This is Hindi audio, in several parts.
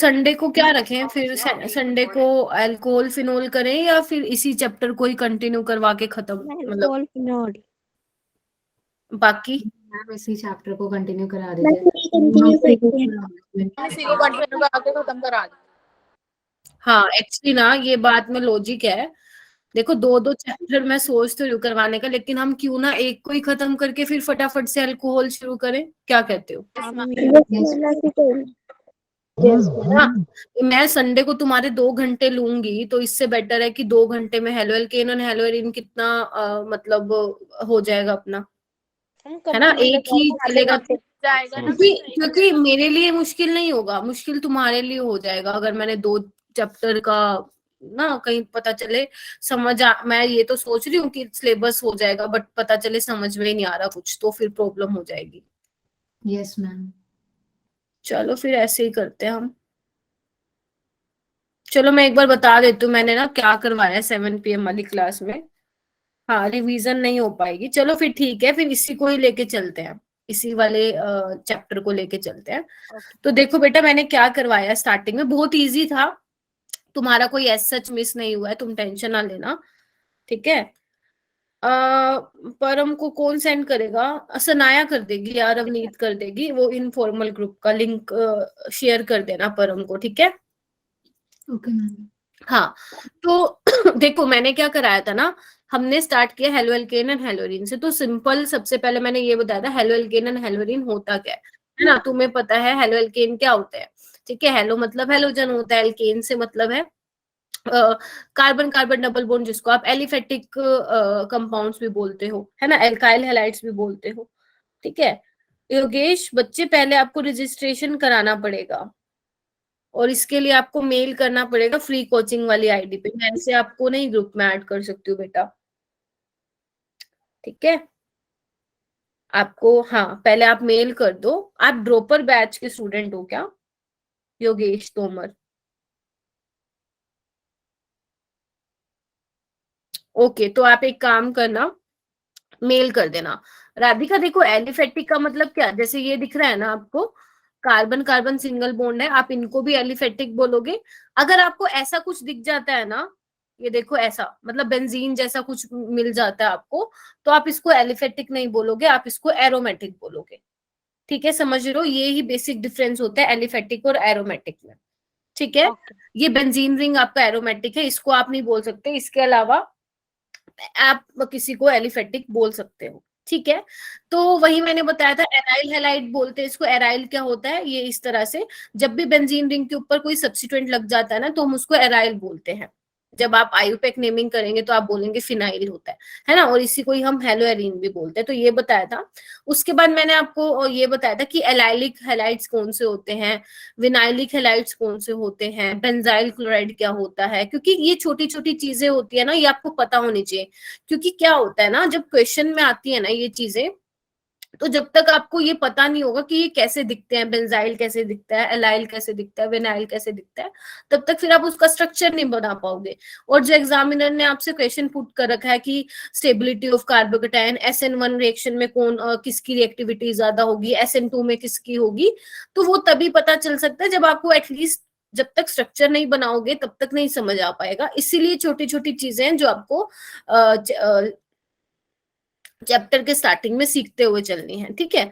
संडे को क्या रखें फिर? संडे को अल्कोहल फिनोल करें या फिर इसी चैप्टर को ही कंटिन्यू करवा के खत्म, मतलब अल्कोहल फिनोल बाकी मैम इसी चैप्टर को कंटिन्यू करा मैं दीजिए। कंटिन्यू करती हूँ। इसी को कंटिन्यू करा के खत्म करा दो। हाँ एक्चुअली ना ये बात में लॉजिक है। देखो दो दो चैप्टर मैं सोच तो रही हूँ करवाने का, लेकिन हम क्यों ना एक को ही खत्म करके फिर फटाफट से अल्कोहल शुरू करें, क्या कहते हो? हाँ, मैं संडे को तुम्हारे 2 घंटे लूंगी तो इससे बेटर है कि 2 घंटे में हेलो एल्केन और हेलो एरिन कितना मतलब हो जाएगा अपना, है ना, एक ही चलेगा। जाएगा ना क्योंकि मेरे लिए मुश्किल नहीं होगा, मुश्किल तुम्हारे लिए हो जाएगा अगर मैंने 2 चैप्टर का ना कहीं पता चले मैं ये तो सोच रही हूँ कि सिलेबस हो जाएगा, बट पता चले समझ में ही नहीं आ रहा कुछ, तो फिर प्रॉब्लम हो जाएगी। Yes ma'am. चलो फिर ऐसे ही करते हैं हम। चलो मैं एक बार बता देती हूँ मैंने ना क्या करवाया 7 PM वाली क्लास में। हाँ रिवीजन नहीं हो पाएगी, चलो फिर ठीक है, फिर इसी को ही लेके चलते हैं, इसी वाले चैप्टर को लेके चलते हैं। तो देखो बेटा मैंने क्या करवाया, स्टार्टिंग में बहुत इजी था, तुम्हारा कोई एज सच मिस नहीं हुआ है, तुम टेंशन ना लेना, ठीक है। परम को कौन सेंड करेगा? सनाया कर देगी या रवनीत कर देगी, वो इनफॉर्मल ग्रुप का लिंक शेयर कर देना परम को, ठीक है। Okay ma'am. हाँ तो देखो मैंने क्या कराया था ना, हमने स्टार्ट किया हेलो एल्केन एंड हेलोरिन से। तो सिंपल सबसे पहले मैंने ये बताया था हेलो एल्केन एंड हेलोरिन होता क्या है ना, तुम्हें पता है हेलो एल्केन क्या होता है, ठीक है। हेलो मतलब हेलोजन होता है, एल्केन से मतलब है कार्बन कार्बन डबल बॉन्ड, जिसको आप एलिफेटिक कंपाउंड्स भी बोलते हो, है ना, एल्काइल हैलाइड्स भी बोलते हो, ठीक है। योगेश बच्चे पहले आपको रजिस्ट्रेशन कराना पड़ेगा और इसके लिए आपको मेल करना पड़ेगा फ्री कोचिंग वाली आईडी पे, मैं ऐसे आपको नहीं ग्रुप में ऐड कर सकती हूँ बेटा, ठीक है। आपको हाँ पहले आप मेल कर दो। आप ड्रॉपर बैच के स्टूडेंट हो क्या योगेश तोमर? ओके तो आप एक काम करना, मेल कर देना। राधिका देखो एलिफेटिक का मतलब क्या, जैसे ये दिख रहा है ना आपको, कार्बन कार्बन सिंगल बॉन्ड है, आप इनको भी एलिफेटिक बोलोगे। अगर आपको ऐसा कुछ दिख जाता है ना, ये देखो ऐसा मतलब बेंजीन जैसा कुछ मिल जाता है आपको, तो आप इसको एलिफेटिक नहीं बोलोगे, आप इसको एरोमेटिक बोलोगे, ठीक है। समझ रहे हो, ये ही बेसिक डिफरेंस होता है एलिफेटिक और एरोमेटिक में, ठीक है। ये बेंजीन रिंग आपका एरोमेटिक है, इसको आप नहीं बोल सकते, इसके अलावा आप किसी को एलिफेटिक बोल सकते हो, ठीक है। तो वही मैंने बताया था एराइल हैलाइड बोलते हैं इसको। एराइल क्या होता है, ये इस तरह से जब भी बेंजीन रिंग के ऊपर कोई सब्स्टिट्यूएंट लग जाता है ना तो हम उसको एराइल बोलते हैं। जब आप आयुपेक नेमिंग करेंगे तो आप बोलेंगे फिनाइल होता है ना, और इसी को ही हम हेलोएरिन भी बोलते हैं, तो ये बताया था। उसके बाद मैंने आपको ये बताया था कि एलाइलिक हैलाइड्स कौन से होते हैं, विनाइलिक हैलाइड्स कौन से होते हैं, बेंजाइल क्लोराइड क्या होता है, क्योंकि ये छोटी छोटी चीजें होती है ना, ये आपको पता होनी चाहिए। क्योंकि क्या होता है ना, जब क्वेश्चन में आती है ना ये चीजें, तो जब तक आपको ये पता नहीं होगा कि ये कैसे दिखते हैं, बेंजाइल कैसे दिखता है, एलाइल कैसे दिखता है, विनाइल कैसे दिखता है, तब तक फिर आप उसका स्ट्रक्चर नहीं बना पाओगे। और जो एग्जामिनर ने आपसे क्वेश्चन पुट कर रखा है कि stability of carbocation, SN1 reaction में कौन किसकी रिएक्टिविटी ज्यादा होगी, SN2 में किसकी होगी, तो वो तभी पता चल सकता है जब आपको एटलीस्ट, जब तक स्ट्रक्चर नहीं बनाओगे तब तक नहीं समझ आ पाएगा। इसीलिए छोटी छोटी चीजें हैं जो आपको चैप्टर के स्टार्टिंग में सीखते हुए चलनी है, ठीक है।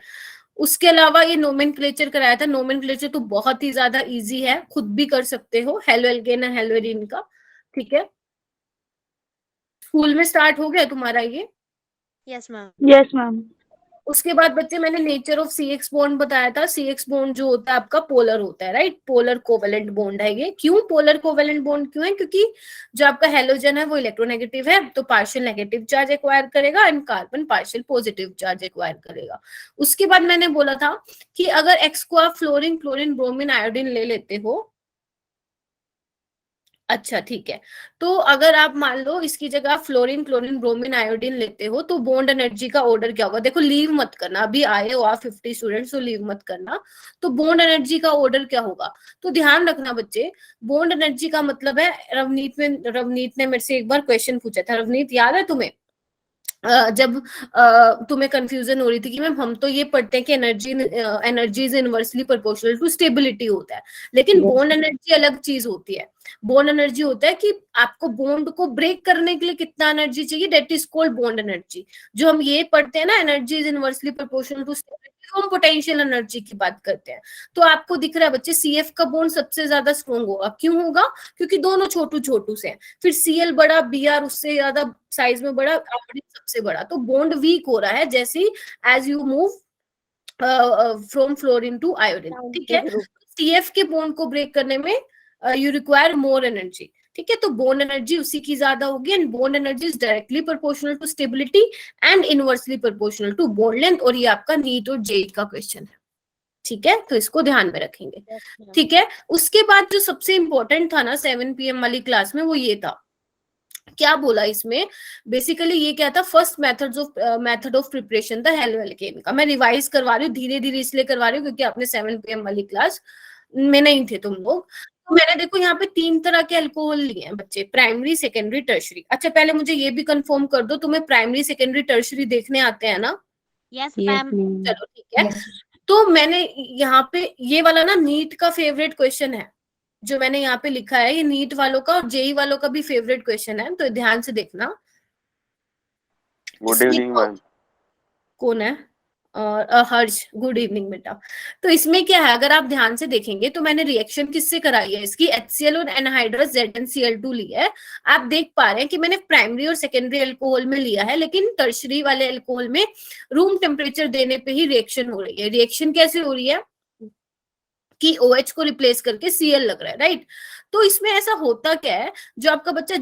उसके अलावा ये नोमेनक्लेचर कराया था, नोमेनक्लेचर तो बहुत ही ज्यादा इजी है, खुद भी कर सकते हो, हेलो एल्केन और हेलो एरिन का, ठीक है। स्कूल में स्टार्ट हो गया तुम्हारा ये? Yes ma'am. Yes ma'am. उसके बाद बच्चे मैंने नेचर ऑफ CX बॉन्ड बताया था। CX बॉन्ड जो होता है आपका पोलर होता है, राइट, पोलर कोवेलेंट बॉन्ड है ये। क्यों पोलर कोवेलेंट बॉन्ड क्यों है? क्योंकि जो आपका हेलोजन है वो इलेक्ट्रोनेगेटिव है, तो पार्शियल नेगेटिव चार्ज एक्वायर करेगा and carbon partial positive charge acquire करेगा। उसके बाद मैंने बोला था कि अगर X को आप फ्लोरीन क्लोरीन ब्रोमीन आयोडीन ले लेते हो, अच्छा ठीक है, तो अगर आप मान लो इसकी जगह आप फ्लोरीन क्लोरीन ब्रोमीन आयोडीन लेते हो तो बॉन्ड एनर्जी का ऑर्डर क्या होगा? देखो लीव मत करना, अभी आए हो आप 50 स्टूडेंट्स, तो लीव मत करना। तो बॉन्ड एनर्जी का ऑर्डर क्या होगा? तो ध्यान रखना बच्चे, बॉन्ड एनर्जी का मतलब है, रवनीत ने मेरे से एक बार क्वेश्चन पूछा था, रवनीत याद है तुम्हें? जब तुम्हें कंफ्यूजन हो रही थी कि मैम हम तो ये पढ़ते हैं कि energy is inversely proportional to stability होता है, लेकिन बॉन्ड एनर्जी अलग चीज होती है। बॉन्ड एनर्जी होता है कि आपको बॉन्ड को ब्रेक करने के लिए कितना एनर्जी चाहिए, that is called bond energy. जो हम ये पढ़ते हैं ना, energy is inversely proportional to stability, हम पोटेंशियल एनर्जी की बात करते हैं। तो आपको दिख रहा है बच्चे, सीएफ का बॉन्ड सबसे ज्यादा स्ट्रॉन्ग होगा। क्यों होगा? क्योंकि दोनों छोटू छोटू से हैं। फिर सीएल बड़ा, बीआर उससे ज्यादा साइज में बड़ा, आयोडीन सबसे बड़ा। तो बॉन्ड वीक हो रहा है जैसे ही as you move from fluorine to iodine, ठीक है। सीएफ के बॉन्ड को ब्रेक करने में यू रिक्वायर मोर एनर्जी, ठीक है। तो बॉन्ड एनर्जी उसी की ज्यादा होगी, and bond energy is directly proportional to stability and inversely proportional to bond length. और ये आपका नीट और जेई का क्वेश्चन है, ठीक है, तो इसको ध्यान में रखेंगे, ठीक है। उसके बाद जो सबसे इंपॉर्टेंट था ना 7 PM वाली क्लास में, वो ये था, क्या बोला इसमें, बेसिकली ये क्या था, फर्स्ट मेथड ऑफ प्रिपरेशन था हेलो एल्केन का। मैं रिवाइज करवा रही हूँ, धीरे धीरे इसलिए करवा रही हूँ क्योंकि आपने 7 PM वाली क्लास में नहीं थे तुम लोग। तो मैंने देखो यहाँ पे 3 तरह के अल्कोहल लिए हैं बच्चे, प्राइमरी, सेकेंडरी, टर्शरी। अच्छा पहले मुझे ये भी कंफर्म कर दो, तुम्हें प्राइमरी, सेकेंडरी, टर्शरी देखने आते हैं ना? Yes ma'am. चलो ठीक है। तो मैंने यहाँ पे ये वाला ना नीट का फेवरेट क्वेश्चन है, जो मैंने यहाँ पे लिखा है, ये नीट वालों का और जेई वालों का भी फेवरेट क्वेश्चन है, तो ध्यान से देखना। Good evening ma'am. कौन है? और हर्ष, गुड इवनिंग बेटा। तो इसमें क्या है, अगर आप ध्यान से देखेंगे तो मैंने रिएक्शन किससे कराई है इसकी, HCl और एनहाइड्रस ZnCl2 लिया है। आप देख पा रहे हैं कि मैंने प्राइमरी और सेकेंडरी अल्कोहल में लिया है, लेकिन टर्शरी वाले अल्कोहल में रूम टेम्परेचर देने पे ही रिएक्शन हो रही है। रिएक्शन कैसे हो रही है कि OH को रिप्लेस करके Cl लग रहा है, राइट। तो इसमें ऐसा होता क्या है, जो आपका बच्चा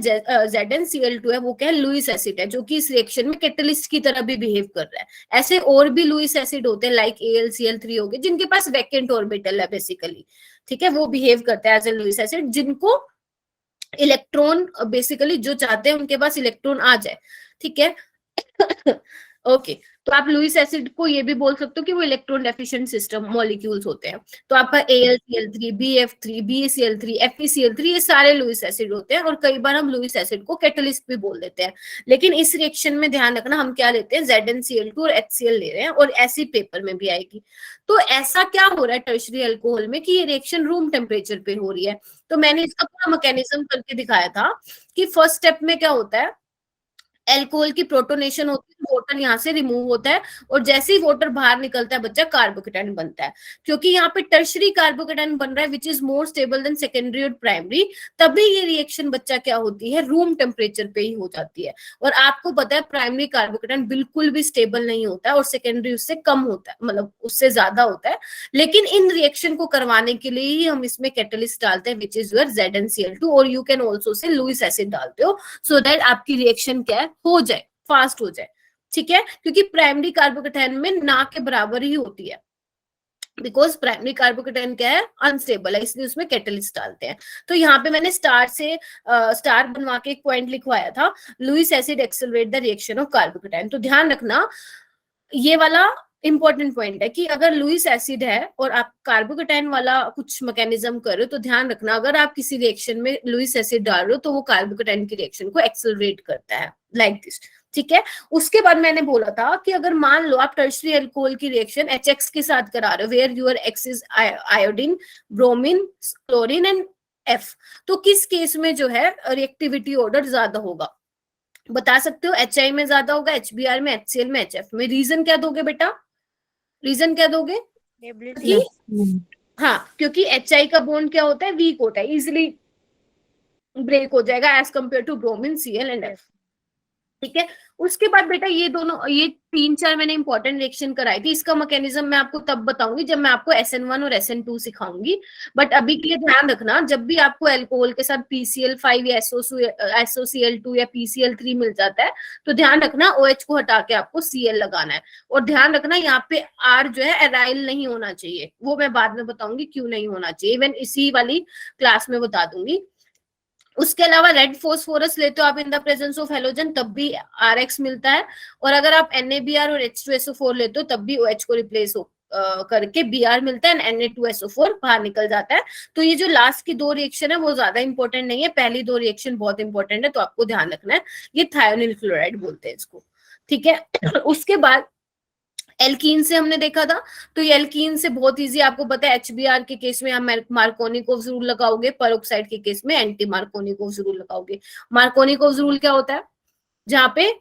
ZnCl2 है वो क्या है, लुइस एसिड है, जो कि इस रिएक्शन में कैटलिस्ट की तरह भी बिहेव कर रहा है। ऐसे और भी लुइस एसिड होते हैं लाइक AlCl3 हो गए, जिनके पास वैकेंट ऑर्बिटल है बेसिकली, ठीक है, वो बिहेव करते हैं एज ए लुइस एसिड, जिनको इलेक्ट्रॉन बेसिकली जो चाहते हैं उनके पास इलेक्ट्रॉन आ जाए, ठीक है। ओके तो आप लुइस एसिड को ये भी बोल सकते हो कि वो इलेक्ट्रॉन डेफिशिएंट सिस्टम मॉलिक्यूल्स होते हैं। तो आपका AlCl3, BF3, BeCl3, FeCl3, ये सारे लुइस एसिड होते हैं, और कई बार हम लुइस एसिड को कैटलिस्ट भी बोल देते हैं। लेकिन इस रिएक्शन में ध्यान रखना, हम क्या लेते हैं, ZnCl2 और HCl ले रहे हैं, और ऐसी पेपर में भी आएगी। तो ऐसा क्या हो रहा है टर्शरी अल्कोहल में कि ये रिएक्शन रूम टेम्परेचर पे हो रही है। तो मैंने इसका पूरा मैकेनिज्म करके दिखाया था कि फर्स्ट स्टेप में क्या होता है, एल्कोहल की प्रोटोनेशन होती है, वाटर यहाँ से रिमूव होता है, और जैसे ही वाटर बाहर निकलता है बच्चा, कार्बोकेटाइन बनता है। क्योंकि यहाँ पे टर्शरी कार्बोकेटाइन बन रहा है which is more stable then secondary और प्राइमरी, तभी ये रिएक्शन बच्चा क्या होती है, रूम टेम्परेचर पे ही हो जाती है। और आपको पता है प्राइमरी कार्बोकेटाइन बिल्कुल भी स्टेबल नहीं होता है, और सेकेंडरी उससे कम होता है, मतलब उससे ज्यादा होता है। लेकिन इन रिएक्शन को करवाने के लिए ही हम इसमें कैटलिस्ट डालते हैं विच इज योर ZnCl2, और you can also say Lewis acid डालते हो, सो दैट आपकी रिएक्शन क्या है, हो जाए, फास्ट हो जाए, ठीक है। क्योंकि प्राइमरी कार्बोकेटाइन में ना के बराबर ही होती है, बिकॉज प्राइमरी कार्बोकेटाइन क्या है, अनस्टेबल है, इसलिए उसमें कैटलिस्ट डालते हैं। तो यहाँ पे मैंने स्टार बनवा के एक पॉइंट लिखवाया था, Lewis acid accelerate the reaction of carbocation. तो ध्यान रखना, ये वाला इंपॉर्टेंट पॉइंट है कि अगर लुइस एसिड है और आप कार्बोकेटाइन वाला कुछ मैकेनिज्म कर रहे हो, तो ध्यान रखना अगर आप किसी रिएक्शन में लुइस एसिड डाल रहे हो तो वो कार्बोकेटाइन की रिएक्शन को एक्सेलरेट करता है, लाइक दिस, ठीक है। उसके बाद मैंने बोला था कि अगर मान लो आप टर्शरी अल्कोहल की रिएक्शन HX के साथ करा रहे हो, where your X is iodine, bromine, chlorine and F, तो किस केस में जो है रिएक्टिविटी ऑर्डर ज्यादा होगा, बता सकते हो? HI में ज्यादा होगा, HBr में, HCl में, HF में। रीजन क्या दोगे बेटा, रीजन क्या दोगे? कि हाँ, क्योंकि HI का बॉन्ड क्या होता है, वीक होता है, इजिली ब्रेक हो जाएगा as compared to bromine, Cl and F, ठीक है। उसके बाद बेटा ये 3-4 मैंने इंपॉर्टेंट रिएक्शन कराई थी, इसका मैकेनिज्म मैं आपको तब बताऊंगी जब मैं आपको SN1 और SN2 सिखाऊंगी। बट अभी के लिए ध्यान रखना, जब भी आपको अल्कोहल के साथ PCl5 या SOCl2 या PCl3 मिल जाता है, तो ध्यान रखना OH को हटा के आपको Cl लगाना है। और ध्यान रखना यहाँ पे R जो है एराइल नहीं होना चाहिए, वो मैं बाद में बताऊंगी क्यों नहीं होना चाहिए, इवन इसी वाली क्लास में बता दूंगी। उसके अलावा रेड फॉस्फोरस लेते हो आप in the presence of halogen, तब भी RX मिलता है। और अगर आप NaBr और H2SO4 लेते हो तब भी OH को रिप्लेस करके Br मिलता है, Na2SO4 बाहर निकल जाता है। तो ये जो लास्ट की 2 रिएक्शन है वो ज्यादा इंपॉर्टेंट नहीं है, पहली 2 रिएक्शन बहुत इंपॉर्टेंट है, तो आपको ध्यान रखना है। ये थायोनिल क्लोराइड बोलते हैं इसको, ठीक है। उसके बाद एल्कीन से हमने देखा था, तो ये एल्कीन से बहुत इजी आपको पता है, HBr के केस में हम मार्कोनिकोव रूल लगाओगे, पेरोक्साइड के केस में एंटी मार्कोनिकोव रूल लगाओगे। मार्कोनिकोव रूल क्या होता है, जहाँ पे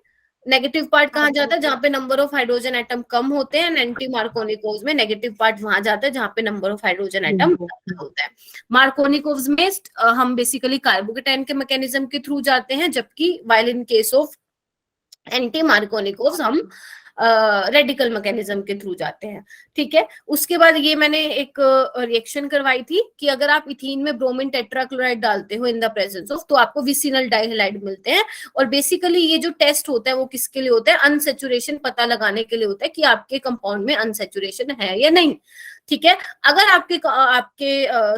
नेगेटिव पार्ट कहाँ जाता है, जहाँ पे नंबर ऑफ हाइड्रोजन एटम कम होते हैं, एंटी मार्कोनिकोव में नेगेटिव पार्ट वहां जाता है जहाँ पे नंबर ऑफ हाइड्रोजन एटम होता है। मार्कोनिकोव में हम बेसिकली कार्बोकेटाइन के मैकेनिज्म के थ्रू जाते हैं, जबकि while in case of anti Markovnikov हम रेडिकल मैकेनिज्म के थ्रू जाते हैं। ठीक है। उसके बाद ये मैंने एक रिएक्शन करवाई थी कि अगर आप इथीन में ब्रोमीन टेट्राक्लोराइड डालते हो इन द प्रेजेंस ऑफ, तो आपको विसिनल डाइहैलाइड मिलते हैं। और बेसिकली ये जो टेस्ट होता है वो किसके लिए होता है, अनसेचुरेशन पता लगाने के लिए होता है कि आपके कंपाउंड में अनसेचुरेशन है या नहीं। ठीक है। अगर आपके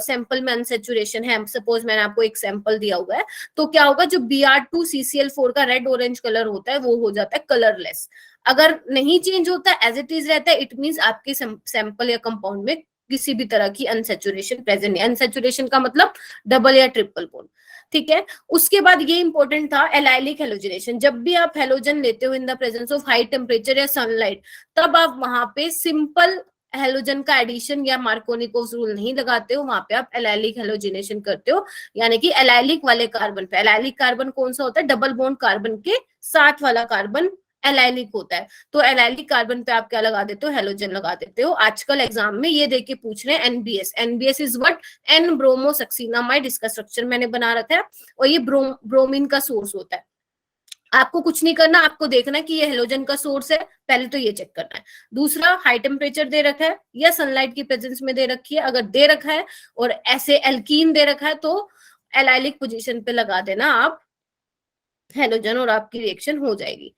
सैंपल में अनसेचुरेशन है, सपोज मैंने आपको एक सैंपल दिया हुआ है, तो क्या होगा, जो Br2CCl4 का रेड ऑरेंज कलर होता है वो हो जाता है कलरलेस। अगर नहीं चेंज होता, एज इट इज रहता है, इट मींस आपके सैंपल या कंपाउंड में किसी भी तरह की अनसेचुरेशन प्रेजेंट नहीं। अनसेचुरेशन का मतलब डबल या ट्रिपल बॉन्ड। ठीक है। उसके बाद ये इंपॉर्टेंट था एलाइलिक हेलोजिनेशन। जब भी आप हेलोजन लेते हो in the presence of high temperature या सनलाइट, तब आप वहां पे सिंपल हेलोजन का एडिशन या मार्कोनिकोव रूल नहीं लगाते हो, वहां पे आप एलाइलिक हेलोजिनेशन करते हो, यानी कि एलाइलिक वाले कार्बन पे। एलाइलिक कार्बन कौन सा होता है, डबल बॉन्ड कार्बन के साथ वाला कार्बन एलाइलिक होता है। तो एलाइलिक कार्बन पे आप क्या लगा देते हो, हेलोजन लगा देते हो। आजकल एग्जाम में ये देके पूछ रहे हैं NBS. NBS is what, N bromosuccinimide, इसका स्ट्रक्चर मैंने बना रखा है, और ये ब्रोमीन का सोर्स होता है। आपको कुछ नहीं करना, आपको देखना है कि ये हेलोजन का सोर्स है, पहले तो ये चेक करना है। दूसरा, हाई टेम्परेचर दे रखा है या सनलाइट की प्रेजेंस में दे रखी है। अगर दे रखा है और ऐसे एल्कीन दे रखा है, तो एलाइलिक पोजीशन पे लगा देना आप हेलोजन और आपकी रिएक्शन हो जाएगी।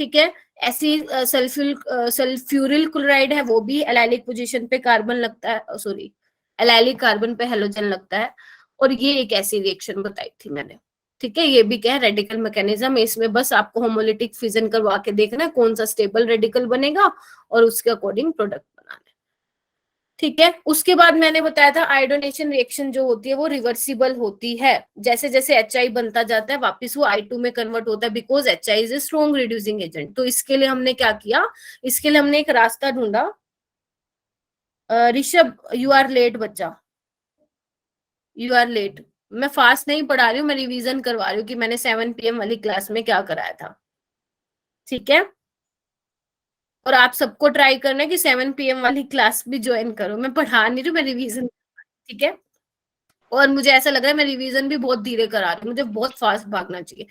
ठीक है। ऐसी सल्फ्यूरिल क्लोराइड है, वो भी एलाइलिक पोजीशन पे कार्बन लगता है, सॉरी एलाइलिक कार्बन पे हेलोजन लगता है। और ये एक ऐसी रिएक्शन बताई थी मैंने। ठीक है। ये भी क्या है, रेडिकल मैकेनिज्म। इसमें बस आपको होमोलिटिक फिजन करवा के देखना है कौन सा स्टेबल रेडिकल बनेगा और उसके अकॉर्डिंग प्रोडक्ट बनाना है। ठीक है। उसके बाद मैंने बताया था आयोडोनेशन रिएक्शन जो होती है वो रिवर्सिबल होती है। जैसे जैसे HI बनता जाता है वापस वो I2 में कन्वर्ट होता है, because HI is a strong reducing agent. तो इसके लिए हमने क्या किया, इसके लिए हमने एक रास्ता ढूंढा। ऋषभ, यू आर लेट बच्चा, यू आर लेट। मैं फास्ट नहीं पढ़ा रही हूँ, मैं रिवीजन करवा रही हूँ कि मैंने 7 PM वाली क्लास में क्या कराया था। ठीक है। और आप सबको ट्राई करना है कि 7 PM वाली क्लास भी ज्वाइन करो। मैं पढ़ा नहीं रही हूँ, मैं रिवीजन। ठीक है। और मुझे ऐसा लग रहा है मैं रिवीजन भी बहुत धीरे करा रही हूँ, मुझे बहुत फास्ट भागना चाहिए।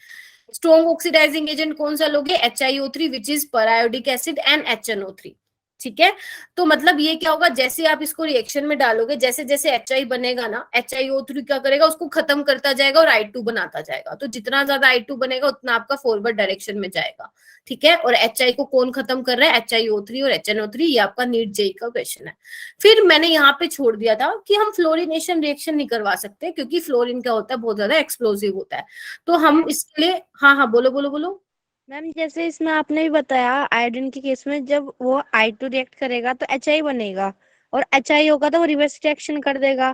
स्ट्रॉन्ग ऑक्सीडाइजिंग एजेंट कौन सा लोगे, HiO3 which is periodic acid and HNO3। ठीक है। तो मतलब ये क्या होगा, जैसे आप इसको रिएक्शन में डालोगे, जैसे जैसे HI बनेगा ना, HiO3 क्या करेगा, उसको खत्म करता जाएगा और I2 बनाता जाएगा। तो जितना ज्यादा I2 बनेगा उतना आपका फॉरवर्ड डायरेक्शन में जाएगा। ठीक है। और HI को कौन खत्म कर रहा है, HiO3 और HNO3। ये आपका नीट जेई का क्वेश्चन है। फिर मैंने यहाँ पे छोड़ दिया था कि हम फ्लोरिनेशन रिएक्शन नहीं करवा सकते, क्योंकि फ्लोरीन क्या होता है, बहुत ज्यादा एक्सप्लोसिव होता है। तो हम इसके लिए, हाँ हाँ बोलो बोलो बोलो। मैम जैसे इसमें आपने भी बताया आयोडीन के केस में जब वो I2 रिएक्ट करेगा तो HI बनेगा, और HI होगा तो वो रिवर्स रिएक्शन कर देगा।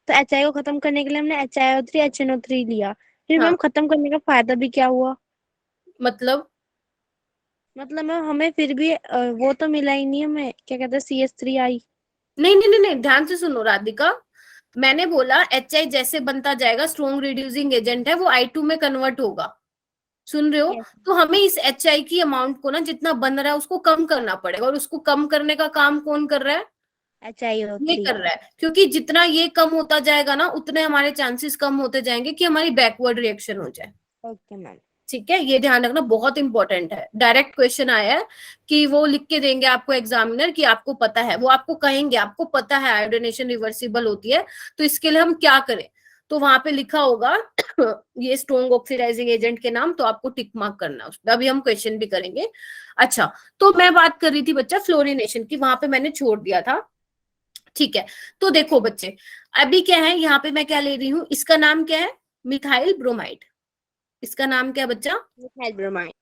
तो HI को खत्म करने के लिए हमने HiO3 HNO3 लिया। फिर हाँ। मैम खत्म करने का फायदा भी क्या हुआ, मतलब मैम हमें फिर भी वो तो मिला ही नहीं, हमें क्या कहते हैं CH3I। नहीं नहीं नहीं नहीं, ध्यान से सुनो राधिका। मैंने बोला HI जैसे बनता जाएगा, स्ट्रॉन्ग रिड्यूसिंग एजेंट है, वो I2 में कन्वर्ट होगा। सुन रहे हो? Yes. तो हमें इस HI की अमाउंट को ना, जितना बन रहा है उसको कम करना पड़ेगा। और उसको कम करने का काम कौन कर रहा है, ये HiO3। कर रहा है। क्योंकि जितना ये कम होता जाएगा ना, उतने हमारे चांसेस कम होते जाएंगे कि हमारी बैकवर्ड रिएक्शन हो जाए। Okay ma'am. ठीक है। ये ध्यान रखना, बहुत इंपॉर्टेंट है। डायरेक्ट क्वेश्चन आया है कि वो लिख के देंगे आपको एग्जामिनर कि आपको पता है, वो आपको कहेंगे आपको पता है आयोडीनेशन रिवर्सिबल होती है, तो इसके लिए हम क्या करें। तो वहां पे लिखा होगा ये स्ट्रॉन्ग ऑक्सीडाइजिंग एजेंट के नाम, तो आपको टिक मार्क करना है उसमें। अभी हम क्वेश्चन भी करेंगे। अच्छा, तो मैं बात कर रही थी बच्चा फ्लोरिनेशन की, वहां पे मैंने छोड़ दिया था। ठीक है। तो देखो बच्चे, अभी क्या है, यहाँ पे मैं क्या ले रही हूँ, इसका नाम क्या है, मिथाइल ब्रोमाइड। इसका नाम क्या है बच्चा, मिथाइल ब्रोमाइड।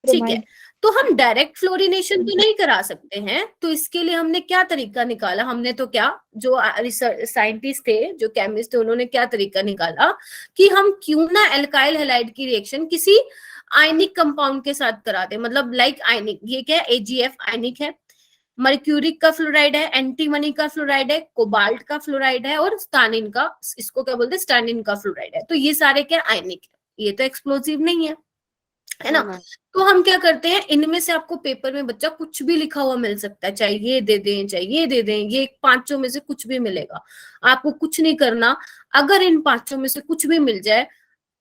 ठीक है। तो हम डायरेक्ट फ्लोरिनेशन तो नहीं करा सकते हैं, तो इसके लिए हमने क्या तरीका निकाला, हमने तो क्या, जो साइंटिस्ट थे, जो केमिस्ट थे, उन्होंने क्या तरीका निकाला कि हम क्यों ना एल्काइल हैलाइड की रिएक्शन किसी आयनिक कंपाउंड के साथ करा दे, मतलब लाइक आयनिक, ये क्या है, AgF आयनिक है, मर्क्यूरिक का फ्लोराइड है, एंटीमनी का फ्लोराइड है, कोबाल्ट का फ्लोराइड है, और स्टानिन का, इसको क्या बोलते हैं, स्टानिन का फ्लोराइड है। तो ये सारे क्या आयनिक है, ये तो एक्सप्लोसिव नहीं है ना। हाँ, तो हम क्या करते हैं, इनमें से आपको पेपर में बच्चा कुछ भी लिखा हुआ मिल सकता है, चाहे ये दे दें चाहे ये दे दें, ये पांचों में से कुछ भी मिलेगा, आपको कुछ नहीं करना। अगर इन पांचों में से कुछ भी मिल जाए,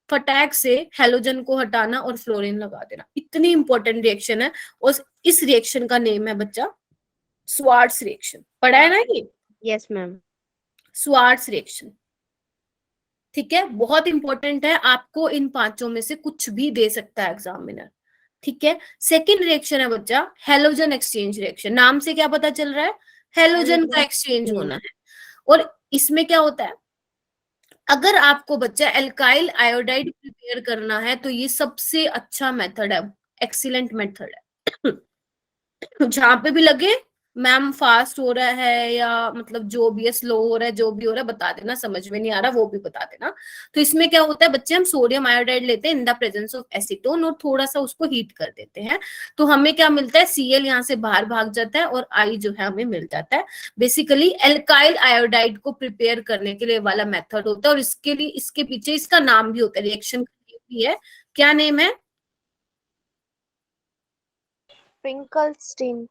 फटाक से हेलोजन को हटाना और फ्लोरीन लगा देना। इतनी इंपॉर्टेंट रिएक्शन है, और इस रिएक्शन का नेम है बच्चा स्वार्ट्स रिएक्शन। पढ़ा है ना ये, यस मैम। स्वार्ट्स रिएक्शन, ठीक है, बहुत इंपॉर्टेंट है, आपको इन पांचों में से कुछ भी दे सकता है एग्जामिनर, ठीक है। सेकंड रिएक्शन है बच्चा हेलोजन एक्सचेंज रिएक्शन। नाम से क्या पता चल रहा है, हेलोजन का एक्सचेंज होना है। और इसमें क्या होता है, अगर आपको बच्चा एल्काइल आयोडाइड प्रिपेयर करना है तो ये सबसे अच्छा मेथड है, एक्सीलेंट मेथड है। जहां पे भी लगे मैम फास्ट हो रहा है या मतलब जो भी है स्लो हो रहा है, जो भी हो रहा है बता देना, समझ में नहीं आ रहा वो भी बता देना। तो इसमें क्या होता है बच्चे, हम सोडियम आयोडाइड लेते हैं in the presence of acetone और थोड़ा सा उसको हीट कर देते हैं, तो हमें क्या मिलता है, Cl यहाँ से बाहर भाग जाता है और I जो है हमें मिल जाता है। बेसिकली एल्काइल आयोडाइड को प्रिपेयर करने के लिए वाला मेथड होता है, और इसके लिए, इसके पीछे इसका नाम भी होता है, रिएक्शन का भी है, क्या नेम है, फिंकलस्टीन।